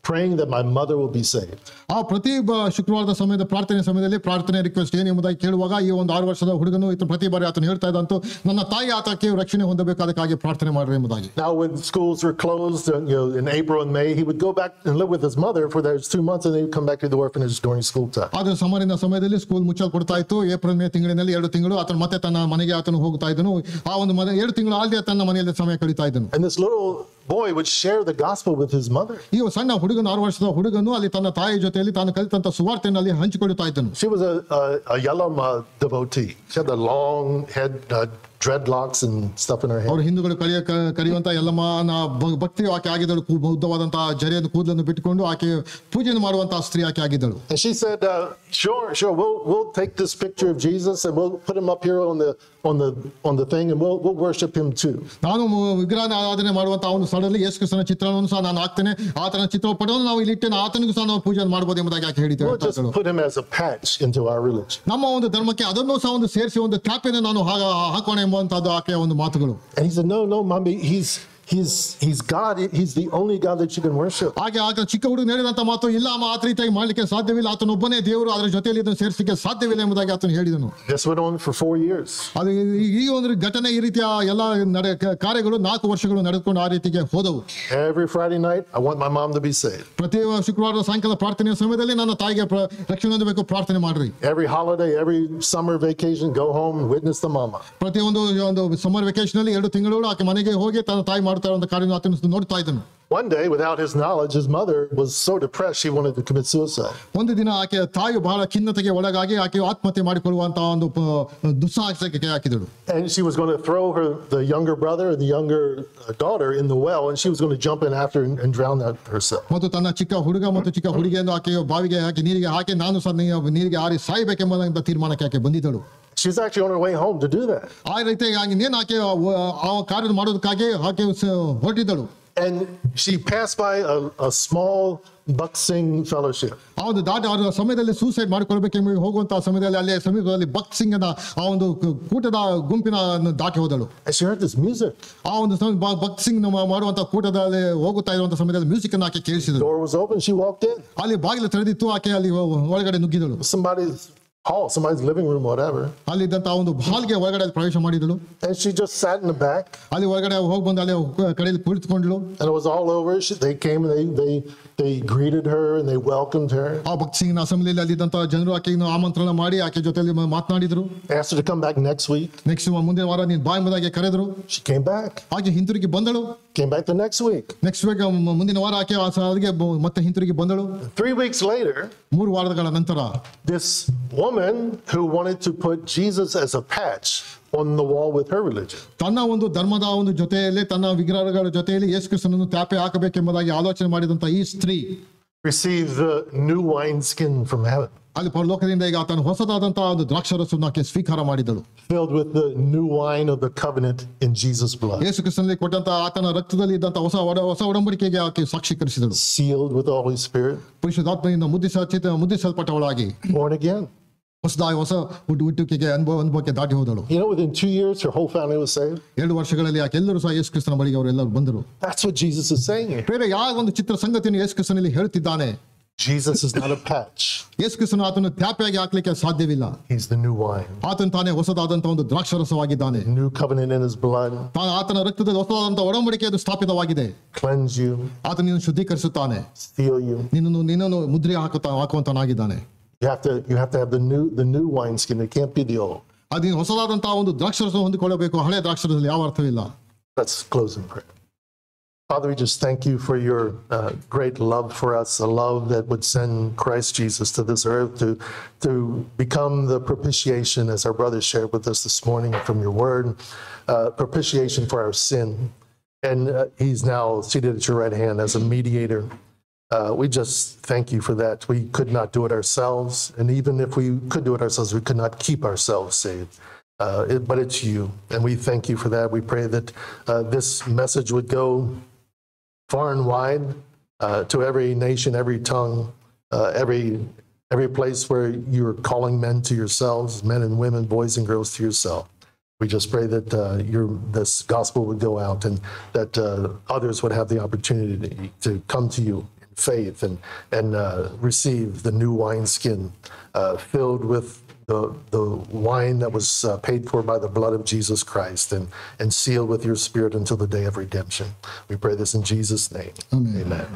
praying that my mother will be saved. ಆ ಪ್ರತಿ ಶುಕ್ರವಾರದ ಸಮಯದ ಪ್ರಾರ್ಥನೆ ಪ್ರಾರ್ಥನೆ ರಿಕ್ವೆಸ್ಟ್ ಏನು ಎಂಬುದಾಗಿ ಕೇಳುವಾಗ ಈ ಒಂದು 6 ವರ್ಷದ ಹುಡುಗನು ಪ್ರತಿ ಬಾರಿ ಆತನು ಹೇಳ್ತಾ ಇದ್ದಂತು ನನ್ನ ತಾಯಿ ಆತಕ್ಕೆ ರಕ್ಷಣೆ ಹೊಂದಬೇಕಾದಕ್ಕಾಗಿ ಪ್ರಾರ್ಥನೆ ಮಾಡ್ರಿ ಎಂಬುದಾಗಿ. Now when schools were closed, in April and May, he would go back and live with his mother for those 2 months, and then he'd come back to the orphanage during school time. ಆದ್ರೆ ಸಮಯದಲ್ಲಿ school ಮುಚ್ಚಲ್ಪಡ್ತಾ ಇತ್ತು. April May ತಿಂಗಳಿನಲ್ಲಿ 2 ತಿಂಗಳು ಆತನು ಮತ್ತೆ ತನ್ನ ಮನೆಗೆ ಆತನು ಹೋಗ್ತಾ ಇದ್ದನು. ಆ ಒಂದು 2 ತಿಂಗಳು ಆಲ್ದೆ ತನ್ನ ಮನೆಯಲ್ಲಿ ಸಮಯ ಕಳೀತಾ ಇದ್ದನು. And this little boy would share the gospel with his mother. ಈ ಸಣ್ಣ ಹುಡುಗನು 6 ವರ್ಷದ ಹುಡುಗನು ಅಲ್ಲಿ ತನ್ನ ತಾಯಿ ಜೊತೆಯಲ್ಲಿ ತಾನು ಕಲಿತಂತ ಸುವಾರ್ತೆಯನ್ನು ಅಲ್ಲಿ ಹಂಚಿಕೊಳ್ಳುತ್ತಾ ಇದ್ದನು. She was a Yalam devotee. She had the long head, dreadlocks and stuff in her hair. ಅವರು ಹಿಂದೂಗಳು ಕರೆಯುವಂತ ಯಲ್ಲಮ್ಮನ ಭಕ್ತಿ ಆಕೆ ಆಗಿದ್ದಳು. ಉದ್ದವಾದಂತಹ ಜರಿಯನ್ನು ಕೂದಲನ್ನು ಬಿಟ್ಟುಕೊಂಡು ಆಕೆ ಪೂಜೆಯನ್ನು ಮಾಡುವಂತಹ ಸ್ತ್ರೀ ಆಕೆ ಆಗಿದ್ದಳು. And she said, sure, we'll take this picture of Jesus and we'll put him up here on the thing and we'll worship him too. ನಾನು ವಿಗ್ರಹ ಆರಾಧನೆ ಮಾಡುವಂತ ಅವನು ಸ್ಥಳದಲ್ಲಿ ಯೇಸು ಕ್ರಿಸ್ತನ ಚಿತ್ರವನ್ನು ಸಹ ನಾನು ಹಾಕ್ತೇನೆ, ಆತನ ಚಿತ್ರಪಟವನ್ನು ನಾವು ಇಲ್ಲಿ ಇಟ್ಟೇನೆ, ಆತನಿಗೂ ಸಹ ನಾವು ಪೂಜೆ ಮಾಡಬಹುದು ಎಂಬುದಾಗಿ ಆಕೆ ಹೇಳಿದ್ದೇವೆ. We'll just put him as a patch into our religion. ನಮ್ಮ ಒಂದು ಧರ್ಮಕ್ಕೆ ಅದನ್ನು ಸಹ ಒಂದು ಸೇರಿಸಿ ಒಂದು ಕ್ಯಾಪೆಯನ್ನು ನಾನು ಹಾಕೋಣ ಎಂಬುವಂತದ್ದು ಆಕೆಯ ಒಂದು ಮಾತುಗಳು. And he said, no, mommy, he's God. He's the only God that you can worship. ಆಗ ಚಿಕ್ಕ ಹುಡುಗ ಹೇಳಿದಂತ ಮಾತು ಇಲ್ಲ ಅಮ್ಮ, ಆ ರೀತಿಯಾಗಿ ಮಾಡ್ಲಿಕ್ಕೆ ಸಾಧ್ಯವಿಲ್ಲ, ಆತನೊಬ್ಬನೇ ದೇವರು, ಅದರ ಜೊತೆಯಲ್ಲಿ ಇದನ್ನು ಸೇರಿಸಲಿಕ್ಕೆ ಸಾಧ್ಯವಿಲ್ಲ ಎಂಬುದಾಗಿ ಆತನು ಹೇಳಿದನು. This went on for 4 years. ಅದು ಈ ಒಂದು ಘಟನೆ ಈ ರೀತಿಯ ಎಲ್ಲ ಕಾರ್ಯಗಳು 4 ವರ್ಷಗಳು ನಡೆದುಕೊಂಡು ಆ ರೀತಿಗೆ ಹೋದವು. Every Friday night, I want my mom to be saved. ಪ್ರತಿ ಶುಕ್ರವಾರ ಸಾಯಂಕಾಲ ಪ್ರಾರ್ಥನೆಯ ಸಮಯದಲ್ಲಿ ನನ್ನ ತಾಯಿಗೆ ರಕ್ಷಣೆ ಹೊಂದಬೇಕು, ಪ್ರಾರ್ಥನೆ ಮಾಡ್ರಿ. Every holiday, every summer vacation, go home and witness the mama. ಪ್ರತಿ ಒಂದು ಸಮ್ಮರ್ ವೆಕೇಶನ್ ಅಲ್ಲಿ 2 ತಿಂಗಳು ಆಕೆ ಮನೆಗೆ ಹೋಗಿ ತನ್ನ ತಾಯಿ ಮಾಡ್ತಾ ಇರುವಂತ ಕಾರ್ಯ ಆತನು ನೋಡ್ತಾ ಇದ್ದನು. One day, without his knowledge, his mother was so depressed she wanted to commit suicide. ಒಂದು ದಿನ ಆಕೆ ತಾಯಿ ಬಹಳ ಖಿನ್ನತೆಗೆ ಒಳಗಾಗಿ ಆಕೆ ಆತ್ಮಹತ್ಯೆ ಮಾಡಿಕೊಳ್ಳುವಂತಹ ಒಂದು ದುಸ್ಸಾಹಸಕ್ಕೆ ಕೈ ಹಾಕಿದಳು. And she was going to throw the younger brother and the younger daughter in the well, and she was going to jump in after and drown herself. ಮತ್ತು ತನ್ನ ಚಿಕ್ಕ ಹುಡುಗ ಮತ್ತು ಚಿಕ್ಕ ಹುಡುಗಿಯನ್ನು ಆಕೆ ಬಾವಿಗೆ ಹಾಕಿ ನೀರಿಗೆ ಹಾಕಿ ನಾನು ಸಹ ನೀರಿಗೆ ಹಾರಿ ಸಾಯಬೇಕೆಂಬ ತೀರ್ಮಾನಕ್ಕೆ ಆಕೆ ಬಂದಿದ್ದಳು. She's actually on her way home to do that. ಆ ರೀತಿಯಾಗಿ ಇನ್ನೇನು ಆಕೆ ಆ ಕಾರ್ಯ ಮಾಡೋದಕ್ಕಾಗಿ ಆಕೆ ಹೊರಟಿದ್ದಳು. And she passed by a small Buxing fellowship. ಆ ಒಂದು ಆ ಸಮಯದಲ್ಲಿ ಸೂಸೈಡ್ ಮಾಡಿಕೊಳ್ಬೇಕೆಂಬ ಹೋಗುವಂತಹ ಸಮಯದಲ್ಲಿ ಅಲ್ಲಿ ಸಮೀಪದಲ್ಲಿ ಭಕ್ತ್ ಆ ಒಂದು ಕೂಟದ ಗುಂಪಿನ ದಾಟಿ ಹೋದಳು. And she heard this music. ಆ ಒಂದು ಭಕ್ತ್ ಸಿಂಗ್ ಮಾಡುವಂತಹ ಕೂಟದಲ್ಲಿ ಹೋಗುತ್ತಾ ಇರುವಂತಹ ಸಮಯದಲ್ಲಿ ಮ್ಯೂಸಿಕ್ ಅನ್ನು ಆಕೆ ಕೇಳಿಸಿದಳು. Door was open. She walked in. ಅಲ್ಲಿ ಬಾಗಿಲು ತೆರೆದಿತ್ತು, ಆಕೆ ಅಲ್ಲಿ ಒಳಗಡೆ ನುಗ್ಗಿದಳು. Somebody's hall, somebody's living room, whatever. ಅಲ್ಲಿ ಇದ್ದಂತಹ ಒಂದು ಹಾಲ್ಗೆ ಒಳಗಡೆ ಪ್ರವೇಶ ಮಾಡಿದಳು. And she just sat in the back. ಅಲ್ಲಿ ಒಳಗಡೆ ಹೋಗಿ ಬಂದು ಅಲ್ಲಿ ಕಡೆಯಲ್ಲಿ ಕುಳಿತುಕೊಂಡಳು. And it was all over. They came and they greeted her and they welcomed her. ಆ ಭಕ್ತ್ ಸಿಂಗ್ ಅಸೆಂಬ್ಲಿಯಲ್ಲಿ ಅಲ್ಲಿದ್ದಂತಹ ಜನರು ಆಕೆಯನ್ನು ಆಮಂತ್ರಣ ಮಾಡಿ ಆಕೆ ಜೊತೆಯಲ್ಲಿ ಮಾತನಾಡಿದ್ರು. Asked her to come back next week. Next ಮುಂದಿನ ವಾರ ನೀನು ಬಾಯಿ ಮುಂದಾಗೆ ಕರೆದ್ರು. She came back. ಆಕೆ ಹಿಂತಿರುಗಿ ಬಂದಳು. Came back the next week. Next week ಮುಂದಿನ ವಾರ ಆಕೆ ಅಲ್ಲಿಗೆ ಮತ್ತೆ ಹಿಂತಿರುಗಿ ಬಂದಳು. 3 weeks later, 3 ವಾರಗಳ ನಂತರ this woman who wanted to put Jesus as a patch on the wall with her religion. ತನ್ನ ಒಂದು ಧರ್ಮದ ಒಂದು ಜೊತೆಯಲ್ಲಿ ತನ್ನ ವಿಗ್ರಹಗಳ ಜೊತೆಯಲ್ಲಿ ಯೇಸು ಕ್ರಿಸ್ತನನ್ನು ತ್ಯಾಪೆ ಹಾಕಬೇಕೆಂಬುದಾಗಿ ಆಲೋಚನೆ ಮಾಡಿದಂತ ಈ ಸ್ತ್ರೀ received the new wineskin from heaven. ಅಲ್ಲಿ ಪರಲೋಕದಿಂದ ಈಗ ಆತನ ಹೊಸದಾದಂತಹ ಒಂದು ದ್ರಾಕ್ಷಾರಸವನ್ನು ಆಕೆ ಸ್ವೀಕಾರ ಮಾಡಿದಳು. Filled with the new wine of the covenant in Jesus' blood. ಯೇಸು ಕ್ರಿಸ್ತನಲ್ಲಿ ಕೊಟ್ಟಂತಹ ಆತನ ರಕ್ತದಲ್ಲಿ ಇದ್ದಂತಹ ಹೊಸ ಒಡಂಬಡಿಕೆಗೆ ಆಕೆ ಸಾಕ್ಷೀಕರಿಸಿದಳು. Sealed with the Holy Spirit. ಪರಿಶುದ್ಧಾತ್ಮನಿಂದ ಮುದ್ರಿಸಲ್ಪಟ್ಟವಳಾಗಿ Born again. ಹೊಸದಾಗಿ ಹೊಸ ಹುಟ್ಟುವಿಕೆಗೆ ಅನುಭವಕ್ಕೆ ದಾಟಿ ಹೋದಳು. You know, within 2 years, her whole family was saved. 2 ವರ್ಷಗಳಲ್ಲಿ ಆಕೆ ಎಲ್ಲರೂ ಸಹ ಯೇಸು ಕ್ರಿಸ್ತನ ಬಳಿಗೆ ಅವರೆಲ್ಲರೂ ಬಂದರು. That's what Jesus is saying here. ಬೇರೆ ಯಾವ ಒಂದು ಚಿತ್ರ ಸಂಗತಿಯನ್ನು ಯೇಸು ಕ್ರಿಸ್ತನಲ್ಲಿ ಹೇಳ್ತಿದ್ದಾನೆ. Jesus is not a patch. ಯೇಸು ಕ್ರಿಸ್ತನು ಆತನು ತ್ಯಾಪೆಯಾಗಿ ಹಾಕ್ಲಿಕ್ಕೆ ಸಾಧ್ಯವಿಲ್ಲ. He's the new wine. ಆತನು ತಾನೇ ಹೊಸದಾದಂತಹ ಒಂದು ದ್ರಾಕ್ಷಾರಸವಾಗಿದ್ದಾನೆ. New covenant in his blood. ಆತನ ರಕ್ತದಲ್ಲಿ ಹೊಸದಾದಂತಹ ಒಡಂಬಡಿಕೆ ಅದು ಸ್ಥಾಪಿತವಾಗಿದೆ. Cleanse you. ಆತನು ನಿನ್ನನ್ನು ಶುದ್ಧೀಕರಿಸುತ್ತಾನೆ. Seal you. ನಿನ್ನನ್ನು ಮುದ್ರೆ ಹಾಕುವಂತನಾಗಿದ್ದಾನೆ. You have to have the new wineskin. It can't be the old. ಅದು ಹೊಸದಾದಂತಹ ಒಂದು ದ್ರಾಕ್ಷಾರಸ ಹೊಂದಿಕೊಳ್ಳಬೇಕು. ಹಳೆ ದ್ರಾಕ್ಷಾರಸದಲ್ಲಿ ಯಾವ ಅರ್ಥವಿಲ್ಲ. Let's close in prayer. Father, we just thank you for your great love for us, a love that would send Christ Jesus to this earth to become the propitiation, as our brother shared with us this morning from your word, propitiation for our sin. And he's now seated at your right hand as a mediator. We just thank you for that. We could not do it ourselves. And even if we could do it ourselves, we could not keep ourselves saved. But it's you. And we thank you for that. We pray that this message would go far and wide to every nation, every tongue, every place where you're calling men to yourselves, men and women, boys and girls to yourself. We just pray that this gospel would go out and that others would have the opportunity to come to you in faith and receive the new wineskin filled with the wine that was paid for by the blood of Jesus Christ and sealed with your spirit until the day of redemption. We pray this in Jesus' name. Amen. Amen.